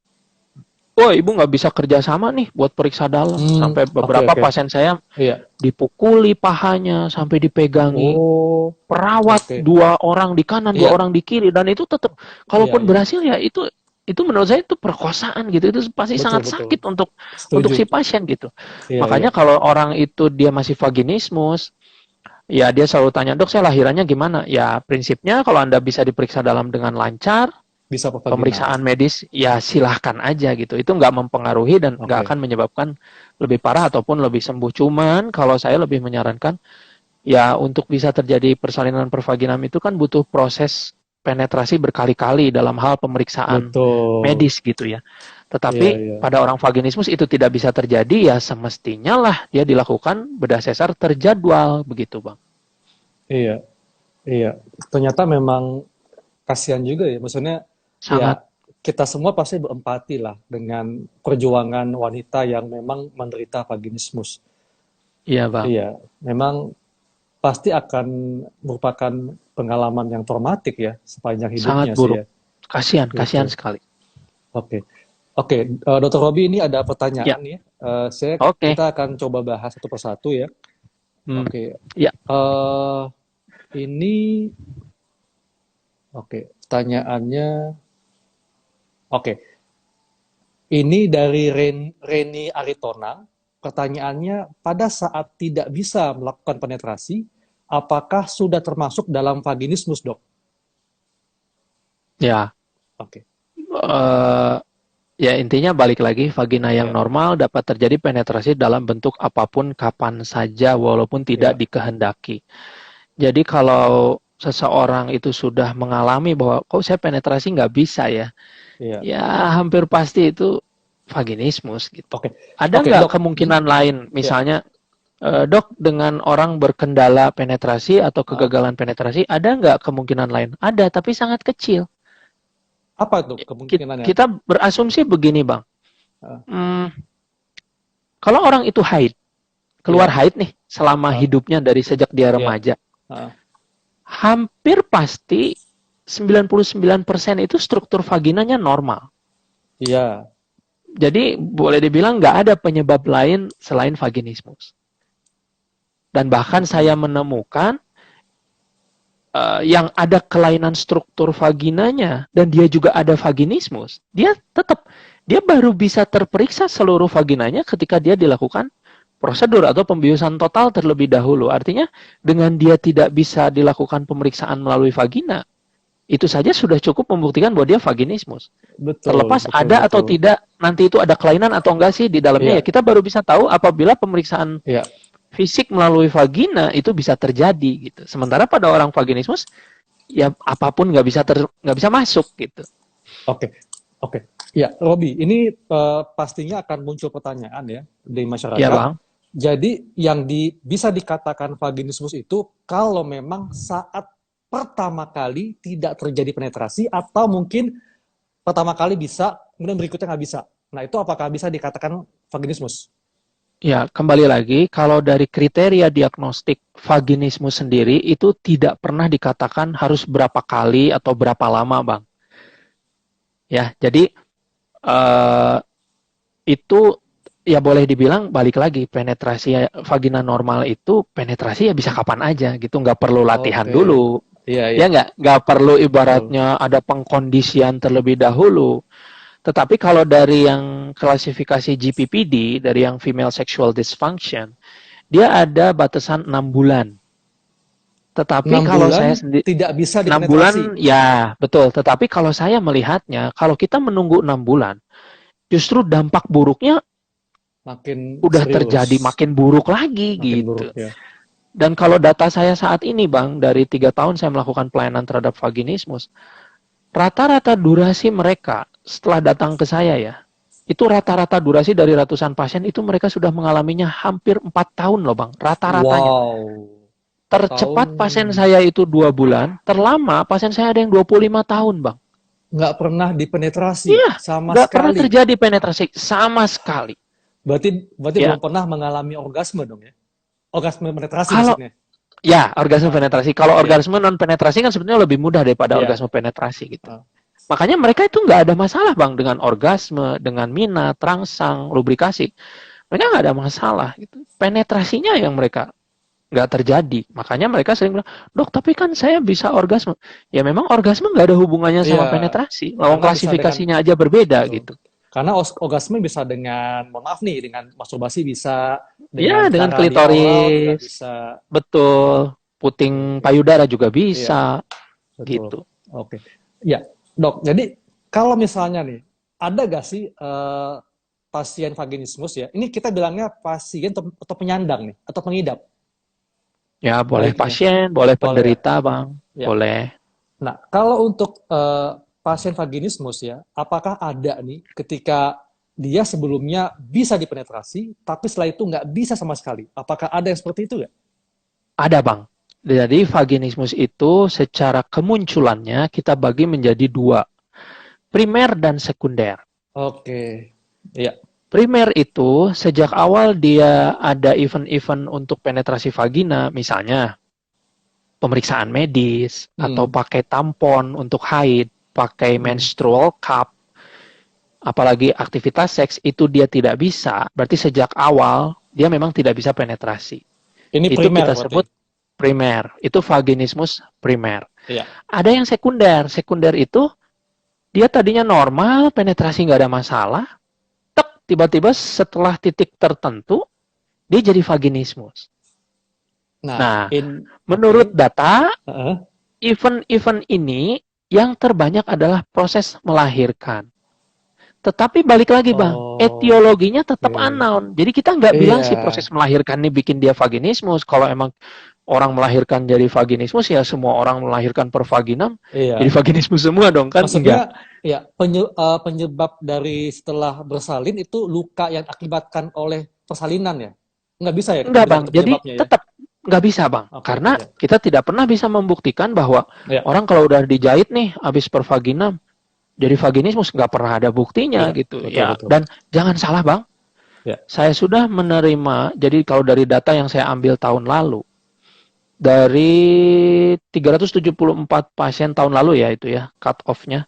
oh ibu nggak bisa kerja sama nih buat periksa dalam. Sampai Oke, beberapa oke. pasien saya Iya. dipukuli pahanya, sampai dipegangi Oh, perawat, oke. 2 orang di kanan, dua Iya, orang di kiri, dan itu tetap, iya, kalaupun iya. berhasil ya itu menurut saya itu perkosaan gitu, itu pasti Betul, sangat betul. sakit untuk Setuju. si pasien gitu. Iya, iya. Makanya kalau orang itu dia masih vaginismus, ya dia selalu tanya, dok saya lahirannya gimana? Ya prinsipnya kalau Anda bisa diperiksa dalam dengan lancar, Bisa apa vaginal. pemeriksaan medis ya silahkan aja gitu. Itu nggak mempengaruhi dan nggak Oke. akan menyebabkan lebih parah ataupun lebih sembuh. Cuman kalau saya lebih menyarankan, ya untuk bisa terjadi persalinan pervaginam itu kan butuh proses penetrasi berkali-kali dalam hal pemeriksaan Betul. medis gitu ya. Iya, Tetapi iya. pada orang vaginismus itu tidak bisa terjadi, ya semestinya lah dia dilakukan bedah sesar terjadwal begitu bang. Iya, iya. Ternyata memang kasihan juga ya. Maksudnya, ya Sangat, kita semua pasti berempati lah dengan perjuangan wanita yang memang menderita vaginismus. iya bang, Iya, memang pasti akan merupakan pengalaman yang traumatik ya sepanjang sangat hidupnya sih buruk. ya. Kasihan, kasihan Gitu. sekali. Oke. Oke, Dr. Robi ini ada Ya, pertanyaan nih. oke. Kita akan coba bahas satu persatu ya. Hmm. Oke. Ya, eh ini oke, pertanyaannya oke. Ini dari Reni Aritonang. Pertanyaannya, pada saat tidak bisa melakukan penetrasi, apakah sudah termasuk dalam vaginismus, Dok? ya. Oke. Eh, Ya intinya balik lagi, vagina yang Ya, normal dapat terjadi penetrasi dalam bentuk apapun kapan saja walaupun tidak ya, dikehendaki. Jadi kalau seseorang itu sudah mengalami bahwa kok saya penetrasi nggak bisa ya, ya. ya hampir pasti itu vaginismus gitu. Oke. Ada Oke, nggak Dok. kemungkinan lain, Ya. misalnya dok dengan orang berkendala penetrasi atau Ah, kegagalan penetrasi, ada nggak kemungkinan lain? Ada, tapi sangat kecil. apa tuh kemungkinannya? Kita berasumsi begini bang, Ah, hmm, kalau orang itu haid, keluar ya, haid nih selama ah, hidupnya dari sejak dia ya, remaja, ah, hampir pasti 99% itu struktur vaginanya normal. iya. Jadi boleh dibilang nggak ada penyebab lain selain vaginismus. Dan bahkan saya Mm-mm. menemukan yang ada kelainan struktur vaginanya dan dia juga ada vaginismus, dia baru bisa terperiksa seluruh vaginanya ketika dia dilakukan prosedur atau pembiusan total terlebih dahulu. Artinya dengan dia tidak bisa dilakukan pemeriksaan melalui vagina, itu saja sudah cukup membuktikan bahwa dia vaginismus. Betul, Terlepas betul, ada atau betul. tidak nanti itu ada kelainan atau enggak sih di dalamnya, ya Iya, kita baru bisa tahu apabila pemeriksaan iya. fisik melalui vagina itu bisa terjadi gitu. Sementara pada orang vaginismus ya apapun nggak bisa masuk gitu. Oke, oke. Ya, Robi, ini pastinya akan muncul pertanyaan ya di Ya masyarakat. bang. Jadi yang bisa dikatakan vaginismus itu kalau memang saat pertama kali tidak terjadi penetrasi atau mungkin pertama kali bisa, kemudian berikutnya nggak bisa. Nah itu apakah bisa dikatakan vaginismus? Ya, kembali lagi, kalau dari kriteria diagnostik vaginismus sendiri itu tidak pernah dikatakan harus berapa kali atau berapa lama, Bang. Ya, jadi eh, itu ya boleh dibilang balik lagi penetrasi vagina normal itu penetrasi ya bisa kapan aja gitu, nggak perlu latihan Oke, dulu. iya, iya, Ya nggak perlu betul. ibaratnya ada pengkondisian terlebih dahulu. Tetapi kalau dari yang klasifikasi GPPD, dari yang female sexual dysfunction, dia ada batasan 6 bulan. Tetapi 6 kalau bulan saya sendiri tidak bisa 6 dipenetrasi. bulan ya betul, tetapi kalau saya melihatnya kalau kita menunggu 6 bulan, justru dampak buruknya Makin udah serius, terjadi makin buruk lagi makin gitu. buruk ya. Dan kalau data saya saat ini Bang, dari 3 tahun saya melakukan pelayanan terhadap vaginismus, rata-rata durasi mereka setelah datang ke saya ya, itu rata-rata durasi dari ratusan pasien itu mereka sudah mengalaminya hampir 4 tahun loh Bang, rata-ratanya. Wow, 4 tahun Tercepat pasien saya itu 2 bulan, terlama pasien saya ada yang 25 tahun Bang. nggak pernah dipenetrasi Iya, sama nggak pernah sekali. terjadi penetrasi sama sekali. Berarti Ya, belum pernah mengalami orgasme dong ya? Orgasme penetrasi kalau maksudnya. ya orgasme Ah, penetrasi, kalau iya, orgasme non penetrasi kan sebenarnya lebih mudah daripada iya. orgasme penetrasi gitu. Ah. Makanya mereka itu nggak ada masalah bang dengan orgasme, dengan minat, terangsang, lubrikasi. Mereka nggak ada masalah. Gitu. Penetrasinya yang mereka nggak terjadi. Makanya mereka sering bilang, dok tapi kan saya bisa orgasme. Ya memang orgasme nggak ada hubungannya Iya, sama penetrasi. Lawang karena bisa dengan klasifikasinya aja berbeda betul. gitu. Karena orgasme bisa dengan, mohon maaf nih, dengan masturbasi bisa, dengan Ya dengan cara di oral juga klitoris, bisa. betul. Oke, Puting oke. payudara juga Iya, bisa betul. gitu. Oke. Ya, dok. Jadi kalau misalnya nih, ada gak sih pasien vaginismus ya? Ini kita bilangnya pasien atau penyandang nih, atau pengidap Ya boleh baiknya. pasien, boleh Boleh ya? penderita bang, Ya. boleh. Nah, kalau untuk pasien vaginismus ya, apakah ada nih ketika dia sebelumnya bisa dipenetrasi, tapi setelah itu nggak bisa sama sekali? Apakah ada yang seperti itu nggak? Ada bang. Jadi vaginismus itu secara kemunculannya kita bagi menjadi dua, primer dan sekunder. Oke, ya. Primer itu sejak awal dia ada event-event untuk penetrasi vagina, misalnya pemeriksaan medis atau Hmm. pakai tampon untuk haid, pakai Hmm. menstrual cup, apalagi aktivitas seks itu dia tidak bisa. Berarti sejak awal dia memang tidak bisa penetrasi. Ini Itu primer kita berarti. sebut primer. Itu vaginismus primer. Iya. Ada yang sekunder. Sekunder itu dia tadinya normal, penetrasi nggak ada masalah. Tek, tiba-tiba setelah titik tertentu, dia jadi vaginismus. Nah, Nah, oke. menurut data, Heeh. event-event ini yang terbanyak adalah proses melahirkan. Tetapi balik lagi bang, etiologinya Oke. tetap unknown. Jadi kita nggak bilang Iya, si proses melahirkan ini bikin dia vaginismus. Kalau emang orang melahirkan jadi vaginismus, ya semua orang melahirkan per vaginam, jadi iya. vaginismus semua dong kan? Enggak. Maksudnya, ya penyebab dari setelah bersalin itu luka yang akibatkan oleh persalinan ya? Nggak bisa ya kita Enggak bilang bang, itu jadi penyebabnya ya? tetap nggak bisa bang. Oke, Karena ya. kita tidak pernah bisa membuktikan bahwa Ya, orang kalau udah dijahit nih, habis per vaginam, jadi vaginismus, nggak pernah ada buktinya ya, gitu. betul, Ya, betul. dan jangan salah bang, Ya. saya sudah menerima, jadi kalau dari data yang saya ambil tahun lalu, dari 374 pasien tahun lalu ya itu ya, cut off-nya,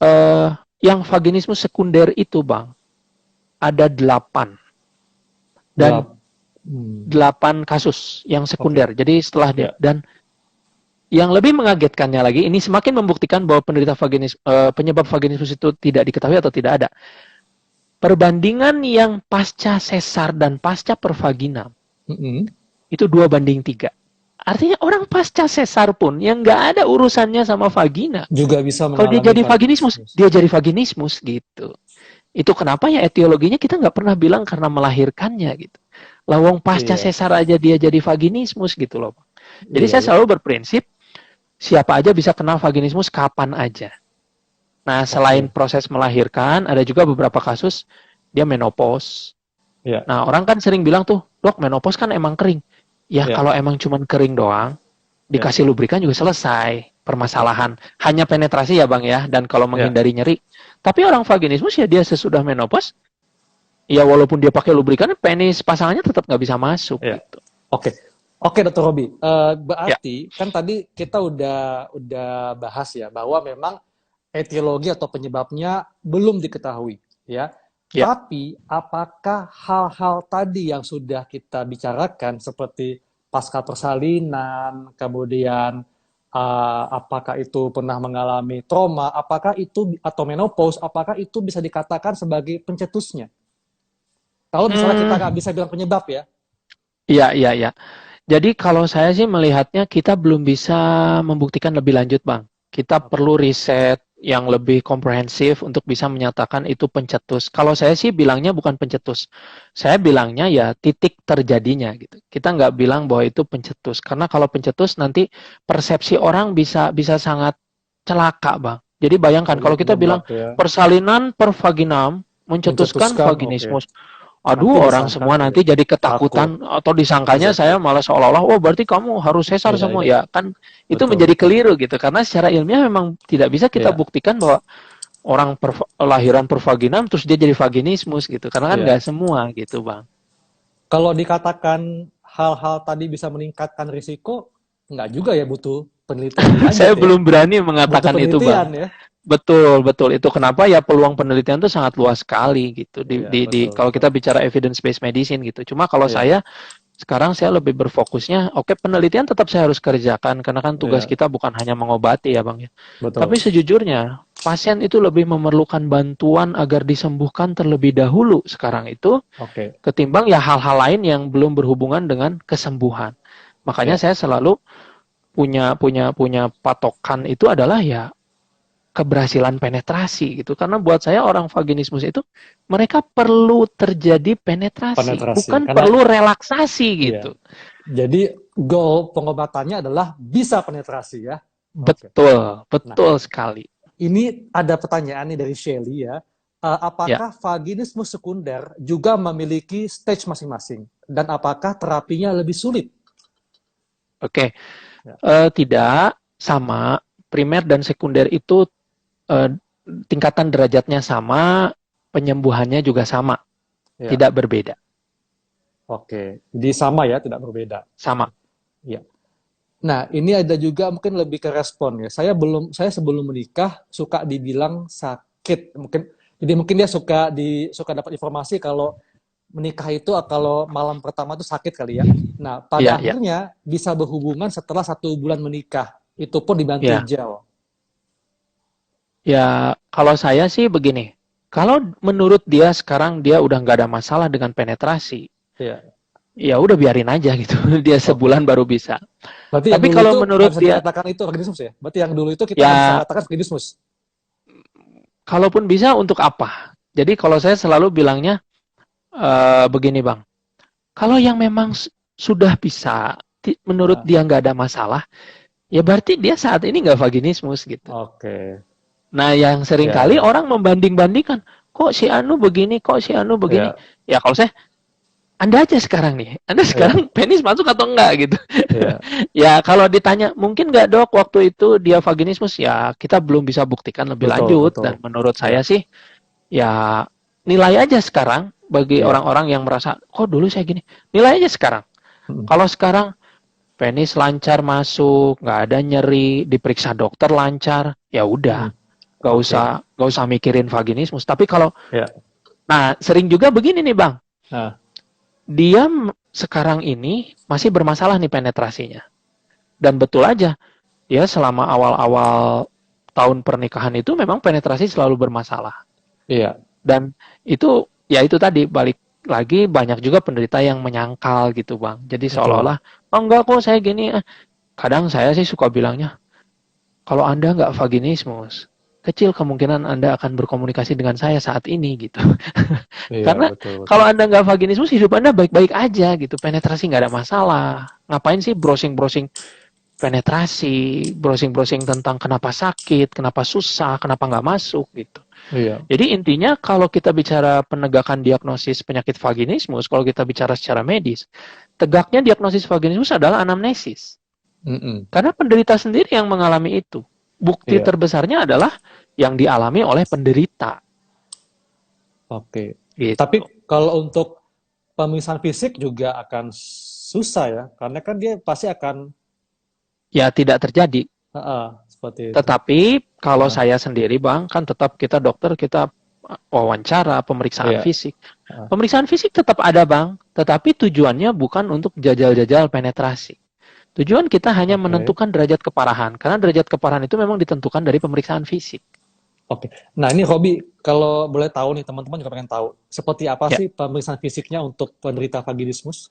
eh, yang vaginismus sekunder itu bang, ada 8 dan Gelap. Hmm. 8 kasus yang Oke. sekunder. Jadi setelah dia, Ya. dan yang lebih mengagetkannya lagi, ini semakin membuktikan bahwa penderita penyebab vaginismus itu tidak diketahui atau tidak ada. Perbandingan yang pasca sesar dan pasca pervaginam Mm-mm. itu 2 banding 3. Artinya orang pasca sesar pun yang nggak ada urusannya sama vagina. Juga bisa Kalau dia mengalami jadi vaginismus, vaginismus. dia jadi vaginismus gitu. Itu kenapa ya etiologinya kita nggak pernah bilang karena melahirkannya gitu. Lawang pasca Iya, sesar aja dia jadi vaginismus gitu loh. Jadi iya, saya iya. selalu berprinsip siapa aja bisa kenal vaginismus kapan aja. Nah, selain Oke. proses melahirkan, ada juga beberapa kasus dia menopause. Iya, Nah, orang kan sering bilang tuh, dok menopause kan emang kering. Ya, iya, kalau emang cuman kering doang, iya, dikasih lubrikan juga selesai permasalahan. Hanya penetrasi ya bang ya, dan kalau iya, menghindari nyeri. Tapi orang vaginismus ya dia sesudah menopause, ya walaupun dia pakai lubrikan, penis pasangannya tetap nggak bisa masuk iya. gitu. Oke. Oke, Dokter Robi. Ya, Berarti kan tadi kita udah bahas ya bahwa memang etiologi atau penyebabnya belum diketahui, ya. ya. Tapi apakah hal-hal tadi yang sudah kita bicarakan seperti pasca persalinan, kemudian apakah itu pernah mengalami trauma, apakah itu atau menopause, apakah itu bisa dikatakan sebagai pencetusnya? Kalau misalnya kita nggak Hmm, bisa bilang penyebab ya. iya, iya, iya. Jadi kalau saya sih melihatnya kita belum bisa membuktikan lebih lanjut, Bang. Kita Oke. perlu riset yang lebih komprehensif untuk bisa menyatakan itu pencetus. Kalau saya sih bilangnya bukan pencetus. Saya bilangnya ya titik terjadinya gitu. Kita nggak bilang bahwa itu pencetus. Karena kalau pencetus nanti persepsi orang bisa bisa sangat celaka, Bang. Jadi bayangkan kalau kita bilang Penyebab ya. persalinan per vaginam mencetuskan Mencetuskan, oke. vaginismus. Nanti Aduh, orang disangka semua ya. nanti jadi Takut, ketakutan atau disangkanya anxiety. saya malah seolah-olah, oh berarti kamu harus sesar Iya, semua. iya. Ya kan itu Betul, menjadi betul. keliru gitu. Karena secara ilmiah memang tidak bisa kita Iya, buktikan bahwa orang lahiran pervaginam terus dia jadi vaginismus gitu. Karena kan iya. nggak semua gitu, Bang. Kalau dikatakan hal-hal tadi bisa meningkatkan risiko, nggak juga ya butuh penelitian lebih lanjut Saya ya. belum berani Butuh mengatakan itu, penelitian Bang. ya. Betul, betul. Itu kenapa ya peluang penelitian itu sangat luas sekali gitu Iya, betul, kalau betul. kita bicara evidence based medicine gitu. Cuma kalau Iya, saya sekarang saya lebih berfokusnya, oke penelitian tetap saya harus kerjakan karena kan tugas iya, kita bukan hanya mengobati ya Bang ya. Tapi betul. sejujurnya pasien itu lebih memerlukan bantuan agar disembuhkan terlebih dahulu sekarang itu Oke, ketimbang ya hal-hal lain yang belum berhubungan dengan kesembuhan. Makanya ya. saya selalu punya punya punya patokan itu adalah ya keberhasilan penetrasi gitu. Karena buat saya orang vaginismus itu mereka perlu terjadi penetrasi, Penetrasi. bukan Karena, perlu relaksasi iya. gitu. Jadi, goal pengobatannya adalah bisa penetrasi ya. Oke. Betul, Nah, betul sekali. ini ada pertanyaan nih dari Shelly ya. Ya, Apakah vaginismus sekunder juga memiliki stage masing-masing? Dan apakah terapinya lebih sulit? oke. Ya, Tidak sama. Primer dan sekunder itu eh, tingkatan derajatnya sama, penyembuhannya juga sama, ya. tidak berbeda, Oke. Jadi sama ya, tidak berbeda. sama. Ya. Nah, ini ada juga mungkin lebih ke respon ya. Saya sebelum menikah suka dibilang sakit. Mungkin dia suka dapat informasi kalau menikah itu kalau malam pertama itu sakit kali ya. Nah, pada Ya, ya, akhirnya bisa berhubungan setelah 1 bulan menikah. Itu pun dibantu ya, gel. ya. Kalau saya sih begini, kalau menurut dia sekarang dia udah nggak ada masalah dengan penetrasi, Iya. ya udah biarin aja gitu. Dia Oke. sebulan baru bisa. Berarti yang Tapi dulu kalau itu nggak menurut bisa dia, dikatakan itu vaginismus ya? Berarti yang dulu itu kita nggak bisa ya, katakan vaginismus. kalaupun bisa untuk apa? Jadi kalau saya selalu bilangnya begini bang, kalau yang memang sudah bisa, menurut Ah, dia nggak ada masalah, ya berarti dia saat ini nggak vaginismus gitu. oke. Nah, yang sering Ya, kali ya. orang membanding-bandingkan, kok si Anu begini, kok si Anu begini. Ya, Ya kalau saya, Anda aja sekarang nih, Anda ya, sekarang penis masuk atau enggak gitu. ya. Ya kalau ditanya, mungkin nggak dok waktu itu dia vaginismus, ya kita belum bisa buktikan lebih Betul, lanjut. betul. Dan menurut saya Ya, sih, ya nilai aja sekarang bagi ya. orang-orang yang merasa, kok dulu saya gini, nilai aja sekarang. Hmm. Kalau sekarang penis lancar masuk, nggak ada nyeri, diperiksa dokter lancar, ya Hmm. udah, Oke. nggak usah mikirin vaginismus. Tapi kalau, Ya. nah sering juga begini nih bang, Nah, dia sekarang ini masih bermasalah nih penetrasinya. Dan betul aja, dia selama awal-awal tahun pernikahan itu memang penetrasi selalu bermasalah. iya. Dan itu, ya itu tadi, balik lagi banyak juga penderita yang menyangkal gitu bang. Jadi Betul. seolah-olah, oh enggak kok saya gini. Kadang saya sih suka bilangnya, kalau Anda nggak vaginismus, kecil kemungkinan Anda akan berkomunikasi dengan saya saat ini gitu. Iya, Karena betul, betul. kalau Anda nggak vaginismus, hidup Anda baik-baik aja gitu. Penetrasi nggak ada masalah. Ngapain sih browsing-browsing penetrasi, browsing-browsing tentang kenapa sakit, kenapa susah, kenapa nggak masuk gitu. Iya. Jadi intinya kalau kita bicara penegakan diagnosis penyakit vaginismus, kalau kita bicara secara medis, tegaknya diagnosis vaginismus adalah anamnesis. Mm-mm. Karena penderita sendiri yang mengalami itu. Bukti Iya. terbesarnya adalah yang dialami oleh penderita. Oke. Tapi Gitu. kalau untuk pemeriksaan fisik juga akan susah ya, karena kan dia pasti akan Ya tidak terjadi. seperti itu. Tetapi kalau Ah, saya sendiri Bang, kan tetap kita dokter, kita wawancara, pemeriksaan iya. fisik. Ah, Pemeriksaan fisik tetap ada Bang, tetapi tujuannya bukan untuk jajal-jajal penetrasi. Tujuan kita hanya oke. menentukan derajat keparahan, karena derajat keparahan itu memang ditentukan dari pemeriksaan fisik. Oke. Nah, ini Robi, kalau boleh tahu nih, teman-teman juga pengen tahu, seperti apa Ya, sih pemeriksaan fisiknya untuk penderita vaginismus?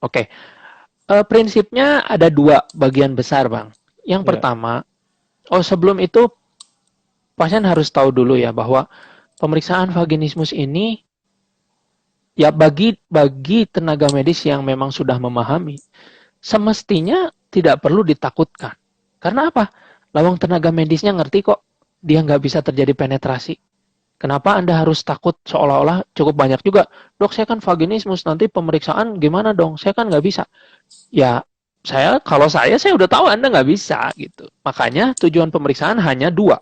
oke. Prinsipnya ada dua bagian besar Bang. Yang Ya. pertama, sebelum itu pasien harus tahu dulu ya bahwa pemeriksaan vaginismus ini ya bagi tenaga medis yang memang sudah memahami semestinya tidak perlu ditakutkan. Karena apa? Lawang tenaga medisnya ngerti kok dia nggak bisa terjadi penetrasi. Kenapa Anda harus takut seolah-olah cukup banyak juga? Dok, saya kan vaginismus, nanti pemeriksaan gimana dong? Saya kan nggak bisa. Ya, kalau saya udah tahu Anda nggak bisa gitu. Makanya tujuan pemeriksaan hanya dua.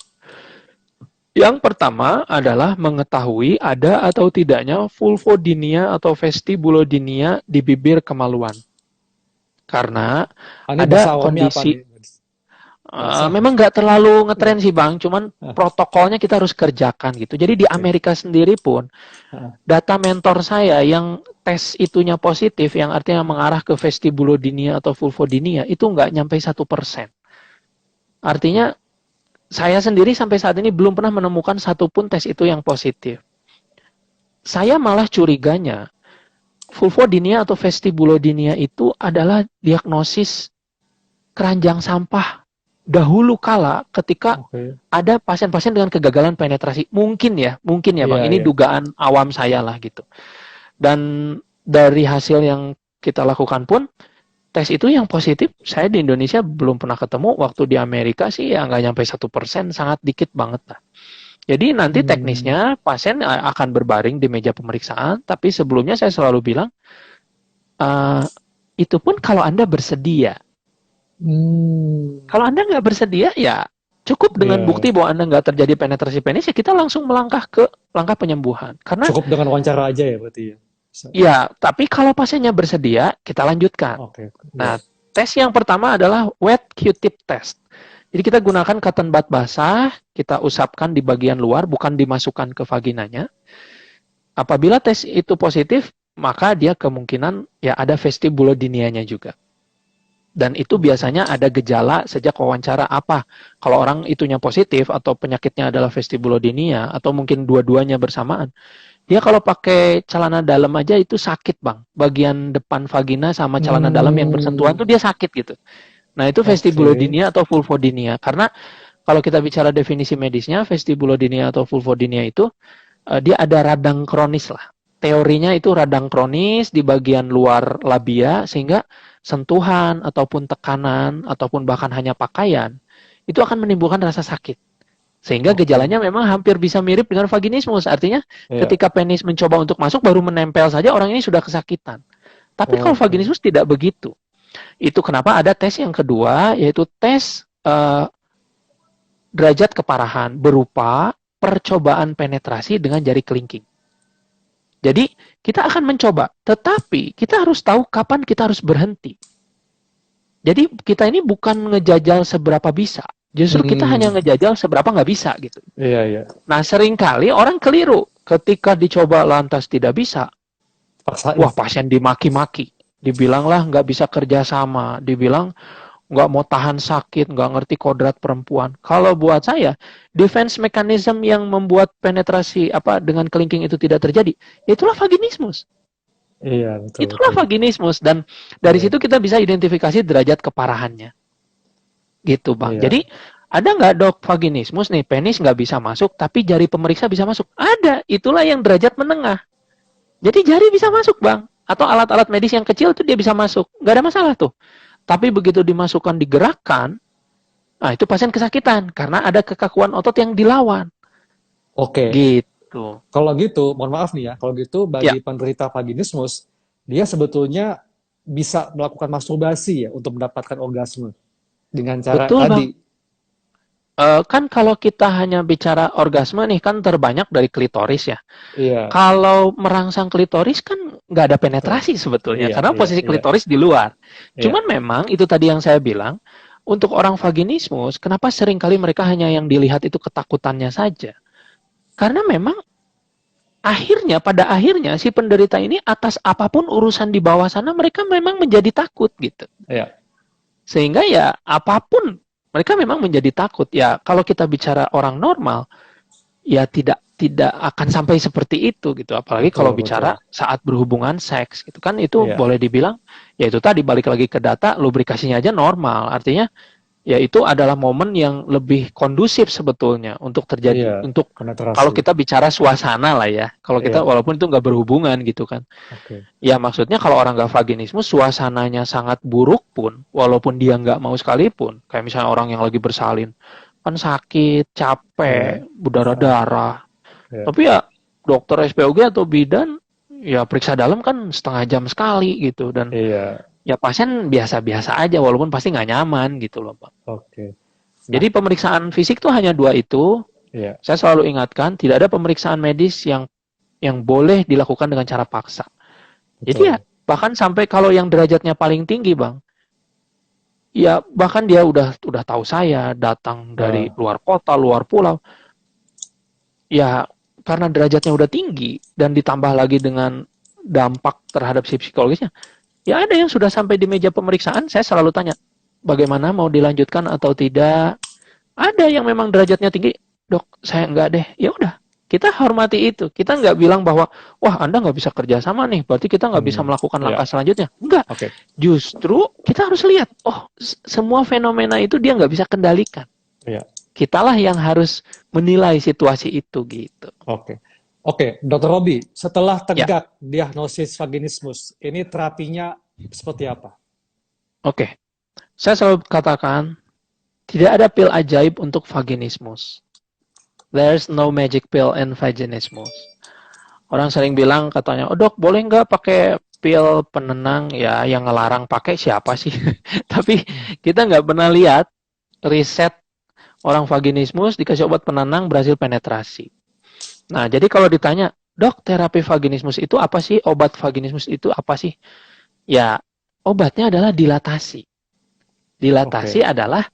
Yang pertama adalah mengetahui ada atau tidaknya vulvodynia atau vestibulodynia di bibir kemaluan. Karena Ah, ini ada bahasa awamnya apa kondisi, nih? Masa? Memang nggak terlalu Nggak. ngetren sih Bang, cuman Ah, protokolnya kita harus kerjakan gitu. Jadi di oke. Amerika sendiri pun, Ah, data mentor saya yang tes itunya positif, yang artinya mengarah ke vestibulodynia atau vulvodynia, itu nggak nyampe 1%. oke. Artinya saya sendiri sampai saat ini belum pernah menemukan satupun tes itu yang positif. Saya malah curiganya, vulvodynia atau vestibulodynia itu adalah diagnosis keranjang sampah dahulu kala ketika Oke. ada pasien-pasien dengan kegagalan penetrasi. Mungkin ya Iya, Bang, ini iya. dugaan awam saya lah gitu. Dan dari hasil yang kita lakukan pun, tes itu yang positif, saya di Indonesia belum pernah ketemu, waktu di Amerika sih ya nggak nyampe 1%, sangat dikit banget lah. Jadi nanti Hmm. teknisnya pasien akan berbaring di meja pemeriksaan, tapi sebelumnya saya selalu bilang, uh, itu pun kalau Anda bersedia. Hmm. Kalau Anda nggak bersedia, ya cukup dengan Iya. bukti bahwa Anda nggak terjadi penetrasi penis, ya kita langsung melangkah ke langkah penyembuhan. Karena Cukup dengan wawancara aja ya berarti ya. ya, tapi kalau pasiennya bersedia, kita lanjutkan. Oke. Nah, Iya. tes yang pertama adalah wet Q-tip test. Jadi kita gunakan cotton bud basah, kita usapkan di bagian luar, bukan dimasukkan ke vaginanya. Apabila tes itu positif, maka dia kemungkinan ya ada vestibulodynianya juga. Dan itu Oke. biasanya ada gejala sejak wawancara apa. Kalau orang itunya positif atau penyakitnya adalah vestibulodynia atau mungkin dua-duanya bersamaan, dia kalau pakai celana dalam aja itu sakit bang. Bagian depan vagina sama celana dalam yang bersentuhan Hmm. tuh dia sakit gitu. Nah itu Oke. vestibulodynia atau vulvodynia. Karena kalau kita bicara definisi medisnya, vestibulodynia atau vulvodynia itu dia ada radang kronis lah. Teorinya itu radang kronis di bagian luar labia sehingga sentuhan ataupun tekanan ataupun bahkan hanya pakaian itu akan menimbulkan rasa sakit. Sehingga Oke. gejalanya memang hampir bisa mirip dengan vaginismus. Artinya Iya. ketika penis mencoba untuk masuk baru menempel saja orang ini sudah kesakitan. Tapi kalau Oke. vaginismus tidak begitu. Itu kenapa ada tes yang kedua yaitu tes derajat keparahan berupa percobaan penetrasi dengan jari kelingking. Jadi kita akan mencoba, tetapi kita harus tahu kapan kita harus berhenti. Jadi kita ini bukan ngejajal seberapa bisa, justru kita hanya Hmm. ngejajal seberapa nggak bisa gitu. Iya, iya. Nah seringkali orang keliru ketika dicoba lantas tidak bisa, Paksain. wah pasien dimaki-maki, dibilanglah nggak bisa kerjasama, dibilang nggak mau tahan sakit, nggak ngerti kodrat perempuan. Kalau buat saya, defense mechanism yang membuat penetrasi apa dengan kelingking itu tidak terjadi, itulah vaginismus. Iya, betul, Itulah betul. vaginismus dan dari Iya, situ kita bisa identifikasi derajat keparahannya. Gitu bang. iya. Jadi ada nggak dok vaginismus nih penis nggak bisa masuk tapi jari pemeriksa bisa masuk? Ada. Itulah yang derajat menengah. Jadi jari bisa masuk bang. Atau alat-alat medis yang kecil tuh dia bisa masuk. Nggak ada masalah tuh. Tapi begitu dimasukkan digerakkan, nah itu pasien kesakitan karena ada kekakuan otot yang dilawan. Oke. Gitu. Kalau gitu, mohon maaf nih ya, kalau gitu Ya, bagi penderita vaginismus, dia sebetulnya bisa melakukan masturbasi ya untuk mendapatkan orgasme dengan cara betul bang. tadi. Kan kalau kita hanya bicara orgasme nih kan terbanyak dari klitoris ya. Iya, Kalau merangsang klitoris kan nggak ada betul. penetrasi sebetulnya Iya, karena iya, posisi iya, klitoris di luar. iya. Cuman memang itu tadi yang saya bilang, untuk orang vaginismus, kenapa seringkali mereka hanya yang dilihat itu ketakutannya saja? Karena memang pada akhirnya si penderita ini atas apapun urusan di bawah sana mereka memang menjadi takut gitu. Iya, Sehingga ya apapun mereka memang menjadi takut. Ya kalau kita bicara orang normal, ya tidak akan sampai seperti itu gitu, apalagi kalau betul, betul. bicara saat berhubungan seks gitu kan, itu Iya, boleh dibilang ya itu tadi balik lagi ke data, lubrikasinya aja normal, artinya ya itu adalah momen yang lebih kondusif sebetulnya untuk terjadi, iya, untuk kalau penetrasi. kita bicara suasana lah ya, kalau kita Iya, walaupun itu nggak berhubungan gitu kan, oke. ya maksudnya kalau orang nggak vaginisme suasananya sangat buruk pun walaupun dia nggak mau sekalipun, kayak misalnya orang yang lagi bersalin kan sakit Iya, capek berdarah-darah. iya, Tapi ya dokter SPOG atau bidan ya periksa dalam kan setengah jam sekali gitu dan iya, ya pasien biasa-biasa aja walaupun pasti nggak nyaman gitu loh Pak. oke. Nah, Jadi pemeriksaan fisik tuh hanya dua itu. iya, Saya selalu ingatkan tidak ada pemeriksaan medis yang boleh dilakukan dengan cara paksa. Jadi ya betul. bahkan sampai kalau yang derajatnya paling tinggi Bang, Ya bahkan dia udah tahu saya datang dari luar kota, luar pulau. Ya karena derajatnya udah tinggi dan ditambah lagi dengan dampak terhadap si psikologisnya. Ya ada yang sudah sampai di meja pemeriksaan, saya selalu tanya, bagaimana mau dilanjutkan atau tidak? Ada yang memang derajatnya tinggi, dok, saya enggak deh. Ya udah, kita hormati itu. Kita nggak bilang bahwa, wah Anda nggak bisa kerja sama nih, berarti kita nggak bisa melakukan langkah selanjutnya. Enggak. Justru kita harus lihat, oh semua fenomena itu dia nggak bisa kendalikan. Kitalah yang harus menilai situasi itu gitu. Oke, Dr. Robi, setelah tegak diagnosis vaginismus, ini terapinya seperti apa? Oke, saya selalu katakan, tidak ada pil ajaib untuk vaginismus. There's no magic pill in vaginismus. Orang sering bilang katanya, oh dok boleh nggak pakai pil penenang? Ya yang ngelarang pakai siapa sih? Tapi kita nggak pernah lihat riset orang vaginismus dikasih obat penenang berhasil penetrasi. Nah, jadi kalau ditanya, dok, terapi vaginismus itu apa sih? Obat vaginismus itu apa sih? Ya, obatnya adalah dilatasi. Dilatasi adalah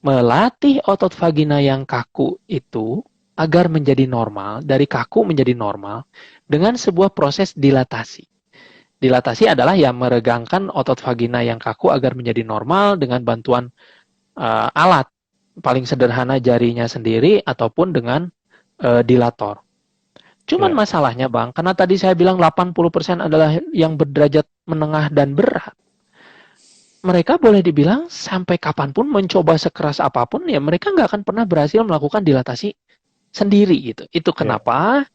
melatih otot vagina yang kaku itu agar menjadi normal, dari kaku menjadi normal, dengan sebuah proses dilatasi. Dilatasi adalah ya meregangkan otot vagina yang kaku agar menjadi normal dengan bantuan alat. Paling sederhana jarinya sendiri ataupun dengan dilator. Cuman masalahnya Bang, karena tadi saya bilang 80% adalah yang berderajat menengah dan berat. Mereka boleh dibilang sampai kapanpun mencoba sekeras apapun, ya mereka nggak akan pernah berhasil melakukan dilatasi sendiri gitu. Itu kenapa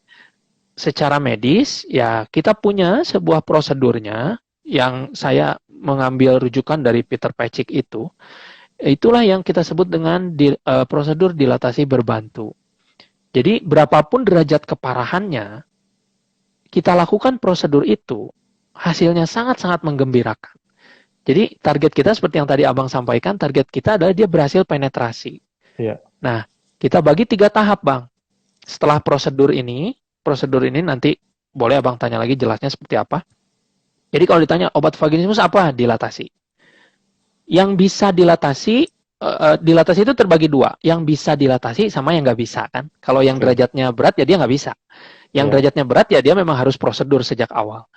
secara medis, ya kita punya sebuah prosedurnya yang saya mengambil rujukan dari Peter Pacic itu. Itulah yang kita sebut dengan prosedur dilatasi berbantu. Jadi berapapun derajat keparahannya, kita lakukan prosedur itu, hasilnya sangat-sangat menggembirakan. Jadi target kita seperti yang tadi Abang sampaikan, target kita adalah dia berhasil penetrasi. Nah, kita bagi 3 tahap Bang. Setelah prosedur ini nanti boleh Abang tanya lagi jelasnya seperti apa. Jadi kalau ditanya obat vaginismus apa? Dilatasi. Yang bisa dilatasi, dilatasi itu terbagi 2. Yang bisa dilatasi sama yang nggak bisa kan. Kalau yang derajatnya berat ya dia nggak bisa. Yang derajatnya berat ya dia memang harus prosedur sejak awal.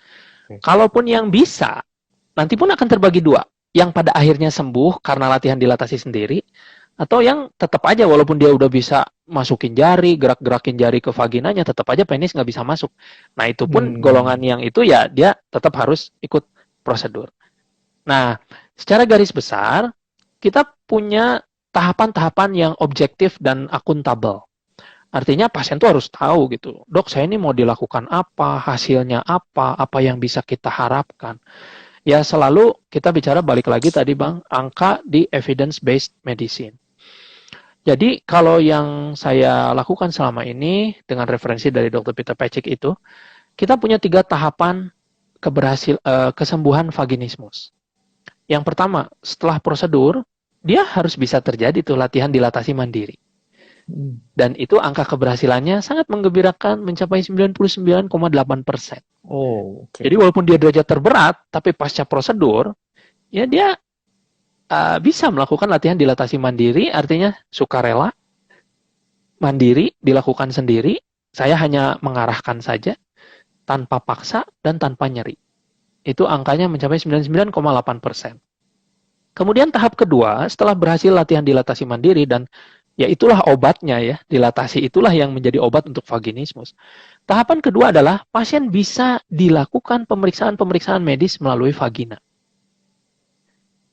Kalaupun yang bisa, nanti pun akan terbagi 2. Yang pada akhirnya sembuh karena latihan dilatasi sendiri, atau yang tetap aja walaupun dia udah bisa masukin jari, gerak-gerakin jari ke vaginanya, tetap aja penis nggak bisa masuk. Nah itu pun golongan yang itu ya dia tetap harus ikut prosedur. Nah secara garis besar kita punya tahapan-tahapan yang objektif dan akuntabel. Artinya pasien tuh harus tahu gitu, dok saya ini mau dilakukan apa, hasilnya apa yang bisa kita harapkan. Ya selalu kita bicara balik lagi tadi Bang, angka di evidence-based medicine. Jadi kalau yang saya lakukan selama ini dengan referensi dari Dr. Peter Pacic itu, kita punya 3 tahapan kesembuhan vaginismus. Yang pertama, setelah prosedur, dia harus bisa terjadi tuh latihan dilatasi mandiri. Dan itu angka keberhasilannya sangat menggembirakan, mencapai 99,8%. Jadi walaupun dia derajat terberat, tapi pasca prosedur, ya dia bisa melakukan latihan dilatasi mandiri, artinya sukarela, mandiri, dilakukan sendiri, saya hanya mengarahkan saja, tanpa paksa dan tanpa nyeri. Itu angkanya mencapai 99,8%. Kemudian tahap kedua, setelah berhasil latihan dilatasi mandiri, dan ya itulah obatnya ya, dilatasi itulah yang menjadi obat untuk vaginismus. Tahapan kedua adalah pasien bisa dilakukan pemeriksaan-pemeriksaan medis melalui vagina.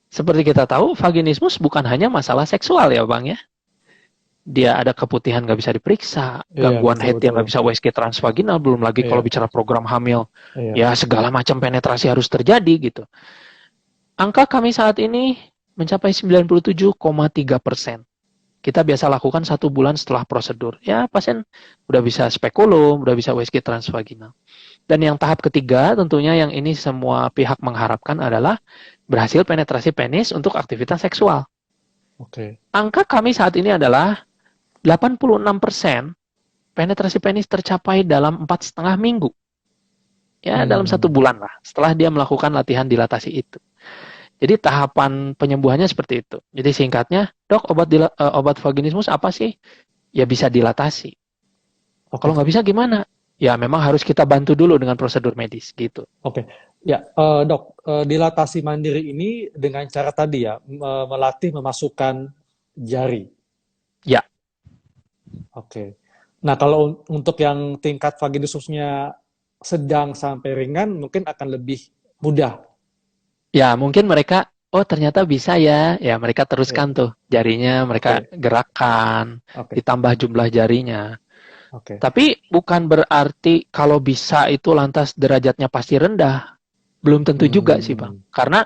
Seperti kita tahu, vaginismus bukan hanya masalah seksual ya Bang ya. Dia ada keputihan nggak bisa diperiksa, gangguan head yang nggak bisa USG transvaginal, belum lagi kalau bicara program hamil, ya segala macam penetrasi harus terjadi gitu. Angka kami saat ini mencapai 97,3%. Kita biasa lakukan 1 bulan setelah prosedur. Ya pasien udah bisa spekulum, udah bisa USG transvaginal. Dan yang tahap ketiga tentunya yang ini semua pihak mengharapkan adalah berhasil penetrasi penis untuk aktivitas seksual. Angka kami saat ini adalah 86% penetrasi penis tercapai dalam 4,5 minggu. Ya, dalam 1 bulan lah, setelah dia melakukan latihan dilatasi itu. Jadi tahapan penyembuhannya seperti itu. Jadi singkatnya, dok, obat vaginismus apa sih? Ya bisa dilatasi. Oke, Kalau nggak bisa gimana? Ya memang harus kita bantu dulu dengan prosedur medis gitu. oke. Ya, dok, dilatasi mandiri ini dengan cara tadi ya, melatih memasukkan jari. Ya, Oke. Nah, kalau untuk yang tingkat vaginismusnya sedang sampai ringan, mungkin akan lebih mudah. ya mungkin mereka, oh ternyata bisa ya. Ya mereka Ya, teruskan tuh jarinya, mereka oke, gerakan, oke, ditambah jumlah jarinya. oke. Tapi bukan berarti kalau bisa itu lantas derajatnya pasti rendah. Belum tentu juga sih Bang. Hmm, Karena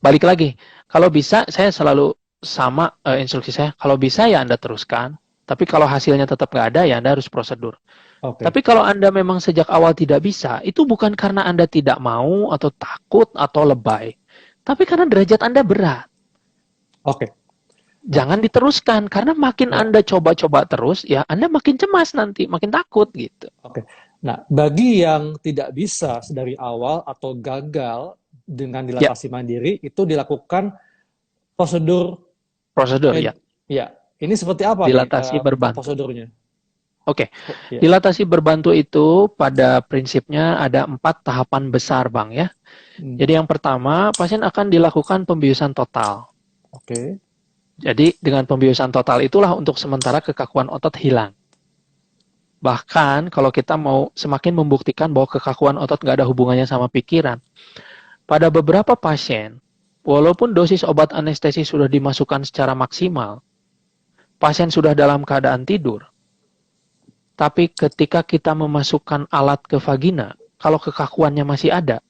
balik lagi, kalau bisa saya selalu sama instruksi saya, kalau bisa ya Anda teruskan. Tapi kalau hasilnya tetap nggak ada ya Anda harus prosedur. oke, Tapi kalau Anda memang sejak awal tidak bisa, itu bukan karena Anda tidak mau atau takut atau lebay. Tapi karena derajat Anda berat. oke. Nah, Jangan diteruskan, karena makin ya, Anda coba-coba terus, ya Anda makin cemas nanti, makin takut gitu. oke. Nah, bagi yang tidak bisa dari awal atau gagal dengan Ya, dilatasi mandiri, itu dilakukan prosedur prosedur ya. ya. Ini seperti apa nih Dilatasi Pak berbantu. prosedurnya? Oke, Ya. dilatasi berbantu itu pada prinsipnya ada 4 tahapan besar, Bang ya. Hmm, Jadi yang pertama, pasien akan dilakukan pembiusan total. oke. Jadi dengan pembiusan total itulah untuk sementara kekakuan otot hilang. Bahkan kalau kita mau semakin membuktikan bahwa kekakuan otot nggak ada hubungannya sama pikiran, pada beberapa pasien, walaupun dosis obat anestesi sudah dimasukkan secara maksimal, pasien sudah dalam keadaan tidur, tapi ketika kita memasukkan alat ke vagina, kalau kekakuannya masih ada,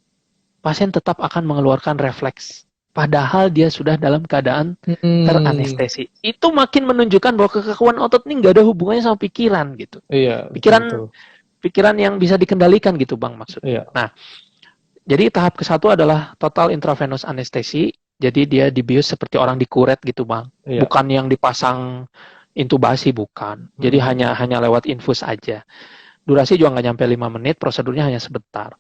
pasien tetap akan mengeluarkan refleks. Padahal dia sudah dalam keadaan Hmm, teranestesi. Itu makin menunjukkan bahwa kekakuan otot ini nggak ada hubungannya sama pikiran gitu. iya, betul betul. Pikiran pikiran yang bisa dikendalikan gitu Bang maksudnya. Iya, Nah, jadi tahap ke-1 adalah total intravenous anestesi. Jadi dia dibius seperti orang dikuret gitu Bang. iya. Bukan yang dipasang intubasi bukan. Jadi hanya Hmm, hanya lewat infus aja. Durasi juga nggak nyampe 5 menit, prosedurnya hanya sebentar.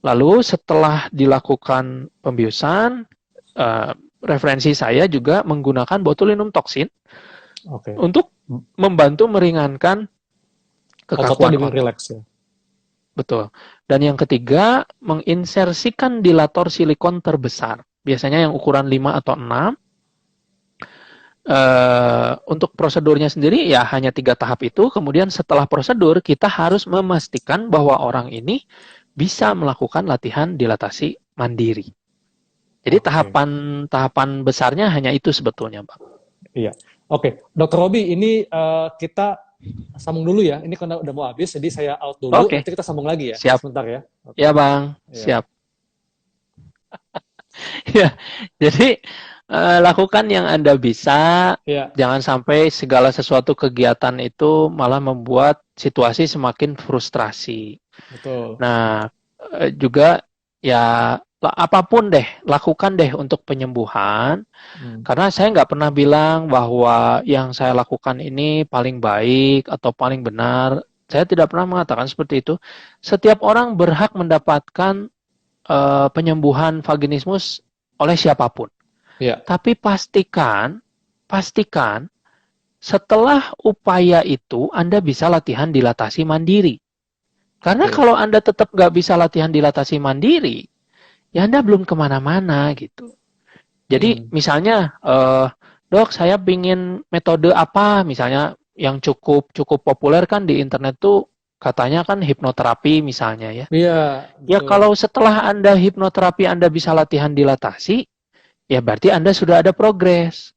Lalu setelah dilakukan pembiusan, uh, referensi saya juga menggunakan botulinum toksin oke. untuk membantu meringankan Ototnya kekakuan lebih otot. rileks ya. Betul. Dan yang ketiga, menginsersikan dilator silikon terbesar. Biasanya yang ukuran 5 atau 6. Untuk prosedurnya sendiri ya hanya 3 tahap itu. Kemudian setelah prosedur, kita harus memastikan bahwa orang ini bisa melakukan latihan dilatasi mandiri. Jadi Oke. tahapan besarnya hanya itu sebetulnya, Bang. Iya. Oke, Dokter Robi, ini kita sambung dulu ya. Ini karena udah mau habis, jadi saya out dulu. Oke, Nanti kita sambung lagi ya, siap. sebentar ya. Ya, Oke. Bang. Iya. Siap. Ya, jadi lakukan yang Anda bisa. Iya, Jangan sampai segala sesuatu kegiatan itu malah membuat situasi semakin frustrasi. betul. Nah, juga ya apapun deh, lakukan deh untuk penyembuhan. Hmm. Karena saya nggak pernah bilang bahwa yang saya lakukan ini paling baik atau paling benar. Saya tidak pernah mengatakan seperti itu. Setiap orang berhak mendapatkan penyembuhan vaginismus oleh siapapun. Iya, Tapi pastikan setelah upaya itu Anda bisa latihan dilatasi mandiri. Karena oke. kalau Anda tetap nggak bisa latihan dilatasi mandiri, ya Anda belum kemana-mana gitu. Jadi Hmm. misalnya, dok saya ingin metode apa, misalnya yang cukup cukup populer kan di internet tuh katanya kan hipnoterapi misalnya ya. Iya, Ya betul. kalau setelah Anda hipnoterapi Anda bisa latihan dilatasi, ya berarti Anda sudah ada progres.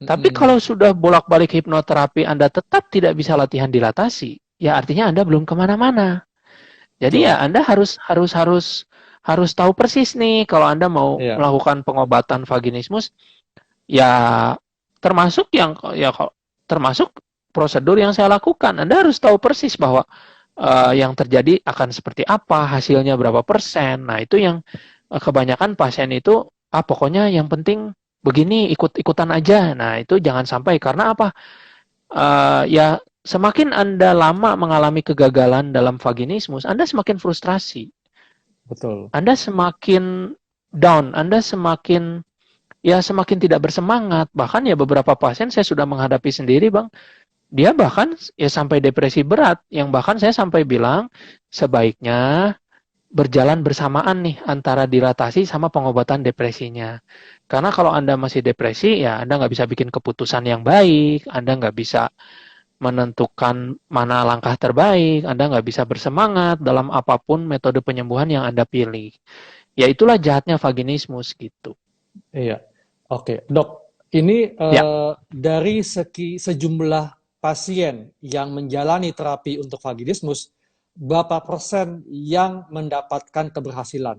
Tapi Mm-mm. kalau sudah bolak-balik hipnoterapi Anda tetap tidak bisa latihan dilatasi, ya artinya Anda belum kemana-mana. Jadi Betul. ya Anda harus tahu persis nih kalau Anda mau Iya, melakukan pengobatan vaginismus, ya termasuk termasuk prosedur yang saya lakukan. Anda harus tahu persis bahwa yang terjadi akan seperti apa, hasilnya berapa persen. Nah, itu yang kebanyakan pasien itu pokoknya yang penting begini ikut-ikutan aja. Nah, itu jangan sampai karena apa? Ya semakin Anda lama mengalami kegagalan dalam vaginismus, Anda semakin frustrasi. betul. Anda semakin down, Anda semakin ya semakin tidak bersemangat. Bahkan ya beberapa pasien saya sudah menghadapi sendiri, Bang. Dia bahkan ya sampai depresi berat, yang bahkan saya sampai bilang sebaiknya berjalan bersamaan nih antara dilatasi sama pengobatan depresinya. Karena kalau Anda masih depresi, ya Anda nggak bisa bikin keputusan yang baik, Anda nggak bisa menentukan mana langkah terbaik, Anda nggak bisa bersemangat dalam apapun metode penyembuhan yang Anda pilih. Ya itulah jahatnya vaginismus gitu. Iya. Oke, Dok. Ini Ya, dari sejumlah pasien yang menjalani terapi untuk vaginismus, berapa persen yang mendapatkan keberhasilan?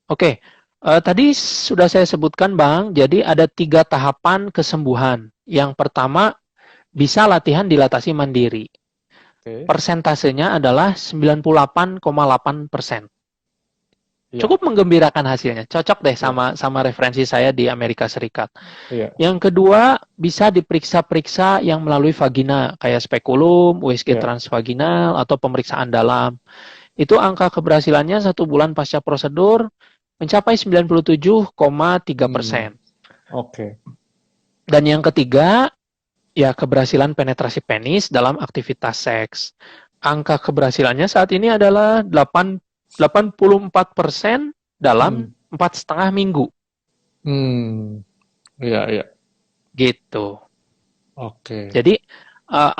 oke. Tadi sudah saya sebutkan, Bang, jadi ada 3 tahapan kesembuhan. Yang pertama, bisa latihan dilatasi mandiri. Oke. Persentasenya adalah 98,8%. Iya, Cukup menggembirakan hasilnya. Cocok deh iya, sama referensi saya di Amerika Serikat. iya, Yang kedua, bisa diperiksa-periksa yang melalui vagina, kayak spekulum, USG iya. transvaginal, atau pemeriksaan dalam. Itu angka keberhasilannya 1 bulan pasca prosedur mencapai 97,3%. Hmm, oke. Dan yang ketiga, ya keberhasilan penetrasi penis dalam aktivitas seks. Angka keberhasilannya saat ini adalah 84% dalam Hmm, 4,5 minggu. hmm, iya, iya. Gitu. Oke. Jadi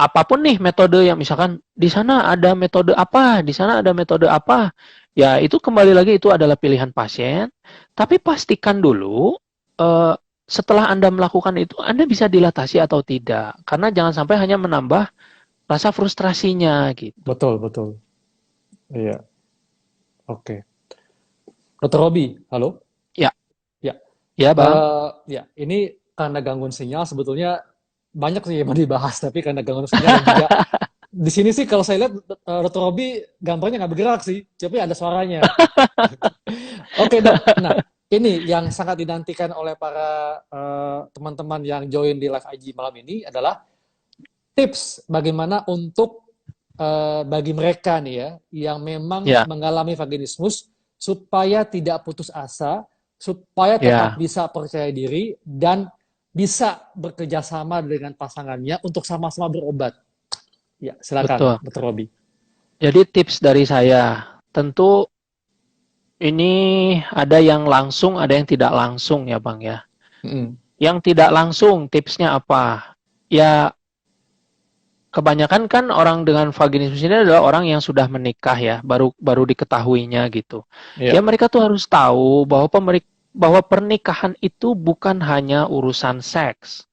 apapun nih metode yang misalkan di sana ada metode apa, di sana ada metode apa, ya itu kembali lagi itu adalah pilihan pasien. Tapi pastikan dulu setelah Anda melakukan itu Anda bisa dilatasi atau tidak, karena jangan sampai hanya menambah rasa frustrasinya gitu. Betul, betul. Iya, oke. Dokter Robi, halo? Ya, Ya, ya bang. ya, ini karena gangguan sinyal sebetulnya banyak sih yang mau dibahas, tapi karena gangguan sinyal dan juga di sini sih kalau saya lihat Dokter Robi gambarnya nggak bergerak sih, tapi ada suaranya. Oke dok, nah ini yang sangat dinantikan oleh para teman-teman yang join di live IG malam ini adalah tips bagaimana untuk bagi mereka nih ya yang memang Ya, mengalami vaginismus supaya tidak putus asa, supaya tetap ya, bisa percaya diri dan bisa bekerja sama dengan pasangannya untuk sama-sama berobat. Ya, silakan, betul. Dr. Robi. Jadi tips dari saya, tentu ini ada yang langsung, ada yang tidak langsung ya bang ya. Mm-mm. Yang tidak langsung tipsnya apa? Ya kebanyakan kan orang dengan vaginismus ini adalah orang yang sudah menikah ya, baru baru diketahuinya gitu. Ya Ya, mereka tuh harus tahu bahwa pernikahan itu bukan hanya urusan seks.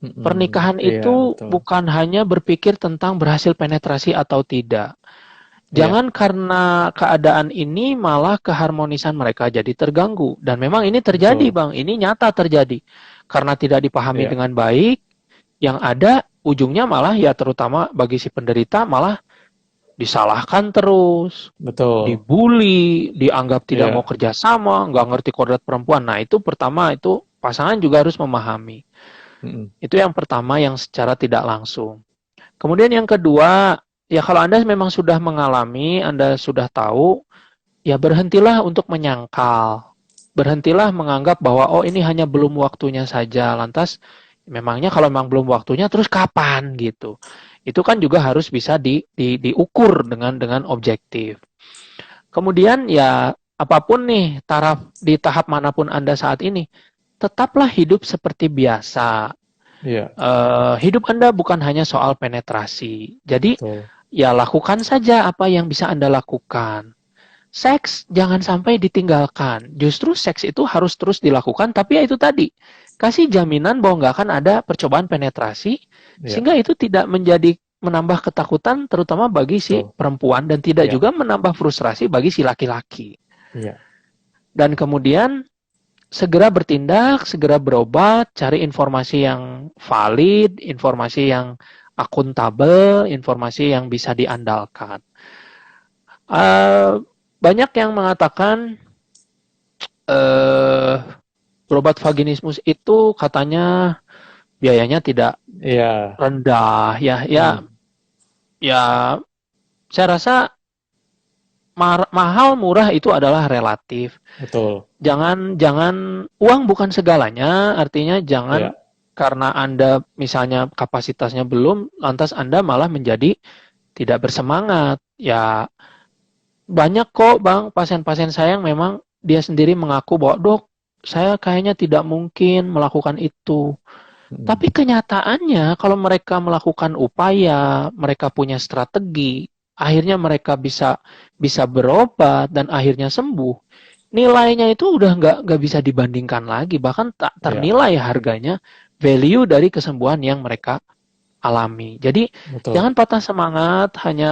mm-mm. Pernikahan Iya itu betul. bukan hanya berpikir tentang berhasil penetrasi atau tidak. Iya, Jangan karena keadaan ini malah keharmonisan mereka jadi terganggu. Dan memang ini terjadi, betul. Bang. Ini nyata terjadi. Karena tidak dipahami Iya, dengan baik, yang ada ujungnya malah ya terutama bagi si penderita malah disalahkan terus, betul. dibully, dianggap tidak mau Iya, kerjasama, nggak ngerti kodrat perempuan. Nah itu pertama itu pasangan juga harus memahami. mm-mm. Itu yang pertama yang secara tidak langsung. Kemudian yang kedua, ya kalau Anda memang sudah mengalami, Anda sudah tahu, ya berhentilah untuk menyangkal. Berhentilah menganggap bahwa oh ini hanya belum waktunya saja. Lantas memangnya kalau memang belum waktunya terus kapan gitu. Itu kan juga harus bisa diukur dengan objektif. Kemudian ya apapun nih taraf di tahap manapun Anda saat ini, tetaplah hidup seperti biasa. Iya, Hidup Anda bukan hanya soal penetrasi. Jadi betul. ya lakukan saja apa yang bisa Anda lakukan. Seks jangan sampai ditinggalkan. Justru seks itu harus terus dilakukan, tapi ya itu tadi. Kasih jaminan bahwa nggak akan ada percobaan penetrasi, Iya, sehingga itu tidak menjadi menambah ketakutan terutama bagi si betul. perempuan dan tidak Iya, juga menambah frustrasi bagi si laki-laki. iya, Dan kemudian segera bertindak, segera berobat, cari informasi yang valid, informasi yang akuntabel, informasi yang bisa diandalkan. Uh, Banyak yang mengatakan uh, berobat vaginismus itu katanya biayanya tidak iya. rendah, ya, ya, Hmm. ya. Saya rasa mahal murah itu adalah relatif. Betul. Jangan uang bukan segalanya, artinya jangan Ya. karena Anda misalnya kapasitasnya belum, lantas Anda malah menjadi tidak bersemangat. Ya, banyak kok Bang pasien-pasien saya yang memang dia sendiri mengaku bahwa dok, saya kayaknya tidak mungkin melakukan itu. Mm. Tapi kenyataannya kalau mereka melakukan upaya, mereka punya strategi, akhirnya mereka bisa bisa berobat dan akhirnya sembuh. Nilainya itu udah nggak bisa dibandingkan lagi, bahkan tak Ya, ternilai harganya, value dari kesembuhan yang mereka alami. Jadi betul. jangan patah semangat hanya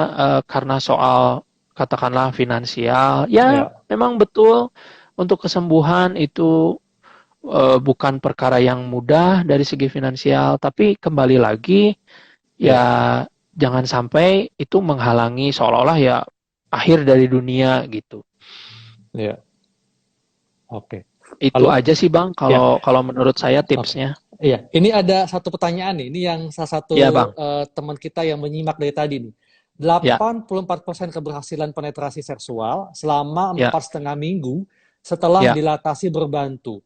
karena soal katakanlah finansial. Ya, Ya, memang betul untuk kesembuhan itu bukan perkara yang mudah dari segi finansial, tapi kembali lagi ya, ya jangan sampai itu menghalangi seolah-olah ya akhir dari dunia gitu. ya. Oke. Itu Lalu, aja sih Bang ya, kalau kalau menurut saya oke. tipsnya. Iya, ini ada satu pertanyaan nih. Ini yang salah satu Ya Bang. teman kita yang menyimak dari tadi nih. Ya, 84% keberhasilan penetrasi seksual selama ya, 4,5 minggu setelah ya, dilatasi berbantu.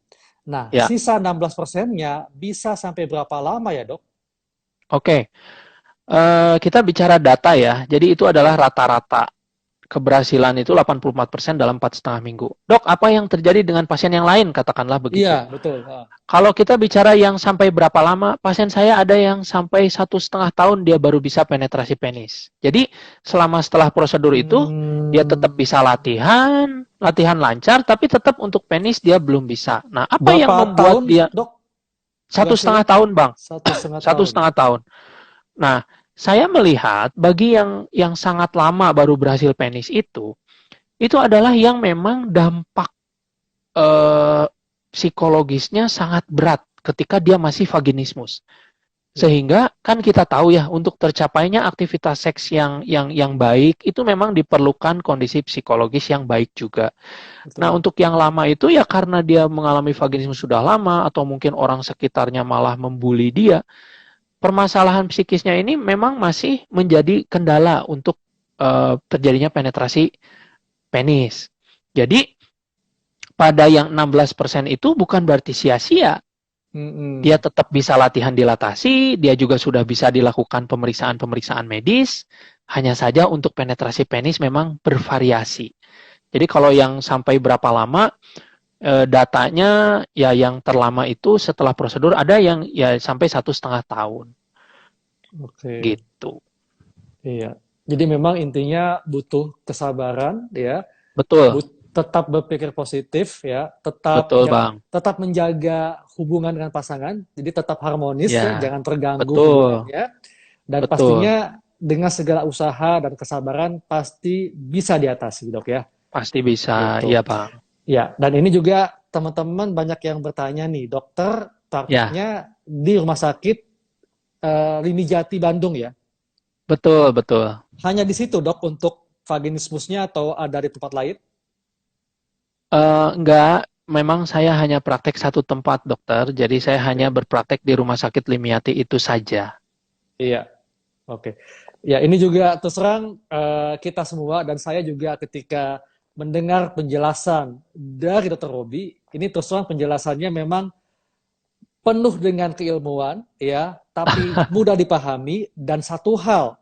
Nah, ya. sisa 16%-nya bisa sampai berapa lama ya, Dok? Oke. Kita bicara data ya. Jadi itu adalah Ya. rata-rata. Keberhasilan itu 84% dalam 4,5 minggu. Dok, apa yang terjadi dengan pasien yang lain? Katakanlah Iya, begitu. betul. Kalau kita bicara yang sampai berapa lama, pasien saya ada yang sampai 1,5 tahun dia baru bisa penetrasi penis. Jadi selama setelah prosedur itu, dia tetap Hmm, bisa latihan, latihan lancar, tapi tetap untuk penis dia belum bisa. Nah, apa yang berapa membuat tahun, dia Dok? satu Berhasilnya setengah tahun, Bang? 1,5 tahun. 1,5 tahun. Nah, saya melihat bagi yang sangat lama baru berhasil penis itu adalah yang memang dampak eh, psikologisnya sangat berat ketika dia masih vaginismus. Ya, Sehingga kan kita tahu ya untuk tercapainya aktivitas seks yang baik itu memang diperlukan kondisi psikologis yang baik juga. Nah, betul. untuk yang lama itu ya karena dia mengalami vaginismus sudah lama atau mungkin orang sekitarnya malah membuli dia, permasalahan psikisnya ini memang masih menjadi kendala untuk terjadinya penetrasi penis. Jadi pada yang 16% itu bukan berarti sia-sia. Dia Mm-mm. tetap bisa latihan dilatasi, dia juga sudah bisa dilakukan pemeriksaan-pemeriksaan medis, hanya saja untuk penetrasi penis memang bervariasi. Jadi kalau yang sampai berapa lama, datanya ya yang terlama itu setelah prosedur ada yang ya sampai 1,5 tahun Oke. gitu. Iya. Jadi memang intinya butuh kesabaran ya, Betul, tetap berpikir positif ya, betul Bang. tetap menjaga hubungan dengan pasangan, jadi tetap harmonis ya, Ya, jangan terganggu betul, hubungannya. Dan betul. pastinya dengan segala usaha dan kesabaran pasti bisa diatasi, Dok ya. Pasti bisa, iya Gitu. Bang. Ya, dan ini juga teman-teman banyak yang bertanya nih, dokter Ya, prakteknya di Rumah Sakit Lini Jati Bandung ya. betul, betul. Hanya di situ, Dok, untuk vaginismusnya atau ada di tempat lain? Enggak, memang saya hanya praktek satu tempat dokter, jadi saya hanya Oke. berpraktek di Rumah Sakit Limiati itu saja. Iya, oke. Ya, ini juga terus terang kita semua dan saya juga ketika mendengar penjelasan dari Dr. Robi, ini terus terang penjelasannya memang penuh dengan keilmuan, ya, tapi mudah dipahami dan satu hal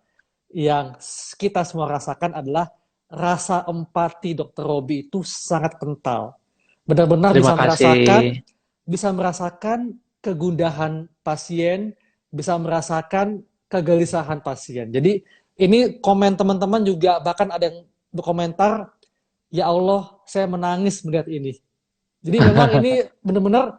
yang kita semua rasakan adalah rasa empati Dr. Robi itu sangat kental. Benar-benar Terima kasih. bisa merasakan kegundahan pasien, bisa merasakan kegelisahan pasien. Jadi ini komen teman-teman juga bahkan ada yang berkomentar, ya Allah, saya menangis melihat ini. Jadi memang ini benar-benar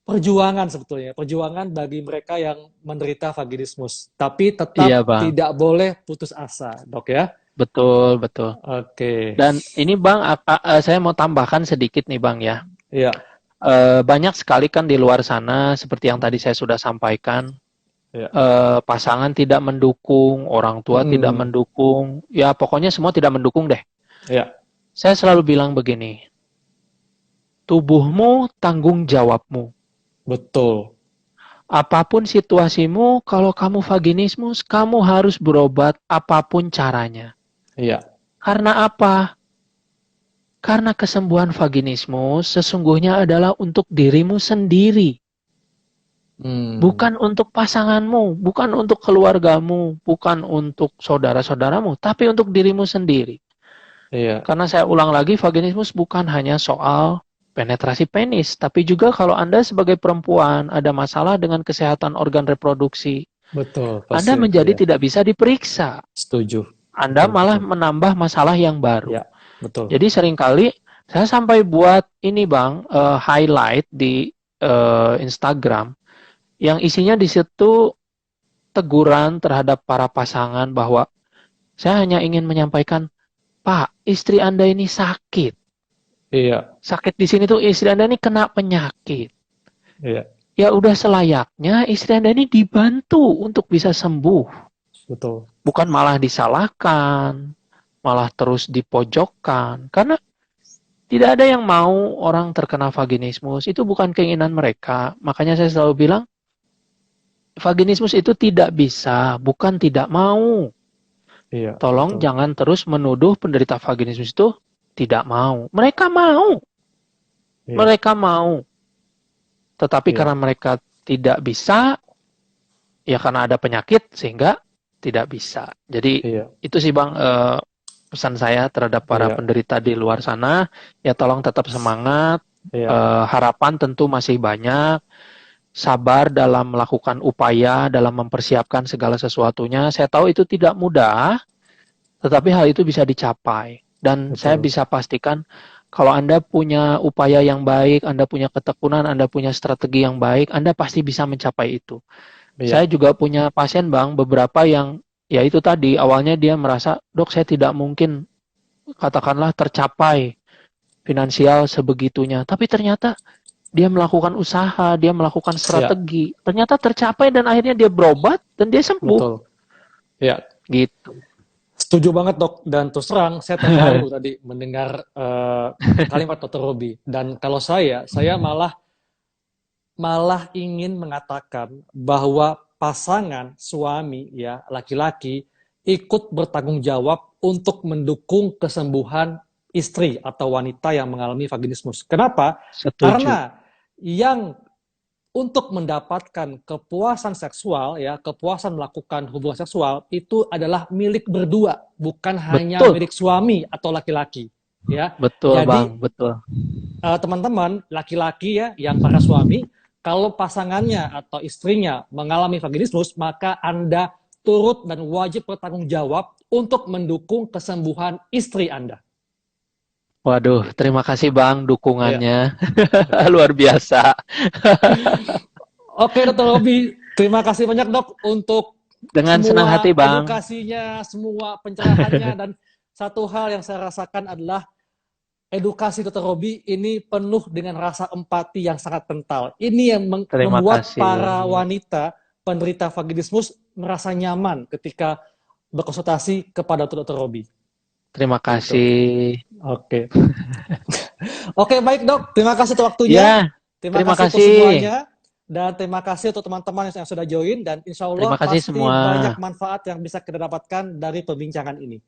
perjuangan sebetulnya, perjuangan bagi mereka yang menderita vaginismus. Tapi Iya tetap Bang, tidak boleh putus asa, Dok ya. betul, betul. Oke. Dan ini Bang, saya mau tambahkan sedikit nih Bang ya. Ya, Banyak sekali kan di luar sana, seperti yang tadi saya sudah sampaikan, ya. pasangan tidak mendukung, orang tua tidak Mm-mm. mendukung, ya pokoknya semua tidak mendukung deh. Ya, Saya selalu bilang begini, tubuhmu tanggung jawabmu. betul. Apapun situasimu, kalau kamu vaginismus, kamu harus berobat apapun caranya. Iya, Karena apa? Karena kesembuhan vaginismus sesungguhnya adalah untuk dirimu sendiri. Bukan untuk pasanganmu, bukan untuk keluargamu, bukan untuk saudara-saudaramu, tapi untuk dirimu sendiri. Iya. Karena saya ulang lagi, vaginismus bukan hanya soal penetrasi penis, tapi juga kalau Anda sebagai perempuan ada masalah dengan kesehatan organ reproduksi, Betul, Anda pasti. menjadi Iya. tidak bisa diperiksa. Setuju. Anda Betul, malah betul. menambah masalah yang baru. Ya, betul. Jadi seringkali saya sampai buat ini Bang, highlight di Instagram yang isinya di situ teguran terhadap para pasangan bahwa saya hanya ingin menyampaikan, Pak, istri Anda ini sakit. Iya, Sakit di sini tuh istri Anda ini kena penyakit. iya, Ya udah selayaknya istri Anda ini dibantu untuk bisa sembuh. betul. Bukan malah disalahkan, malah terus dipojokkan. Karena tidak ada yang mau orang terkena vaginismus. Itu bukan keinginan mereka. Makanya saya selalu bilang, vaginismus itu tidak bisa, bukan tidak mau. Iya, Tolong betul. jangan terus menuduh penderita vaginismus itu tidak mau. Mereka mau. Iya, Mereka mau. Tetapi iya, karena mereka tidak bisa, ya karena ada penyakit sehingga tidak bisa. Jadi iya, itu sih Bang, pesan saya terhadap para iya, penderita di luar sana. Ya tolong tetap semangat. iya, Harapan tentu masih banyak. Sabar dalam melakukan upaya, dalam mempersiapkan segala sesuatunya. Saya tahu itu tidak mudah, tetapi hal itu bisa dicapai. Dan saya betul. bisa pastikan kalau Anda punya upaya yang baik, Anda punya ketekunan, Anda punya strategi yang baik, Anda pasti bisa mencapai itu. Iya, Saya juga punya pasien Bang, beberapa yang ya itu tadi, awalnya dia merasa, dok saya tidak mungkin katakanlah tercapai finansial sebegitunya. Tapi ternyata dia melakukan usaha, dia melakukan iya, strategi, ternyata tercapai dan akhirnya dia berobat dan dia sembuh. betul. Iya, Gitu. setuju banget dok. Dan terus terang, saya terharu tadi mendengar kalimat Dr. Robi. Dan kalau saya malah ingin mengatakan bahwa pasangan suami ya laki-laki ikut bertanggung jawab untuk mendukung kesembuhan istri atau wanita yang mengalami vaginismus. Kenapa? Setuju. Karena yang untuk mendapatkan kepuasan seksual ya, kepuasan melakukan hubungan seksual itu adalah milik berdua, bukan hanya Betul. milik suami atau laki-laki ya. Betul Jadi Bang, betul. teman-teman laki-laki ya yang para suami, kalau pasangannya atau istrinya mengalami vaginismus, maka Anda turut dan wajib bertanggung jawab untuk mendukung kesembuhan istri Anda. Waduh, terima kasih Bang Ya. dukungannya. Luar biasa. Oke, Dr. Robi, terima kasih banyak dok untuk Dengan senang hati semua Bang. edukasinya, semua pencerahannya, dan satu hal yang saya rasakan adalah edukasi Dr. Robi ini penuh dengan rasa empati yang sangat kental. Ini yang Terima membuat kasih. para wanita penderita vaginismus merasa nyaman ketika berkonsultasi kepada Dr. Robi. Terima Gitu. kasih. Oke. Oke, baik dok. Terima kasih untuk waktunya. Ya, Terima terima kasih untuk kasih. semuanya. Dan terima kasih untuk teman-teman yang sudah join. Dan insya Allah Terima kasih pasti banyak semua. manfaat yang bisa kita dapatkan dari perbincangan ini.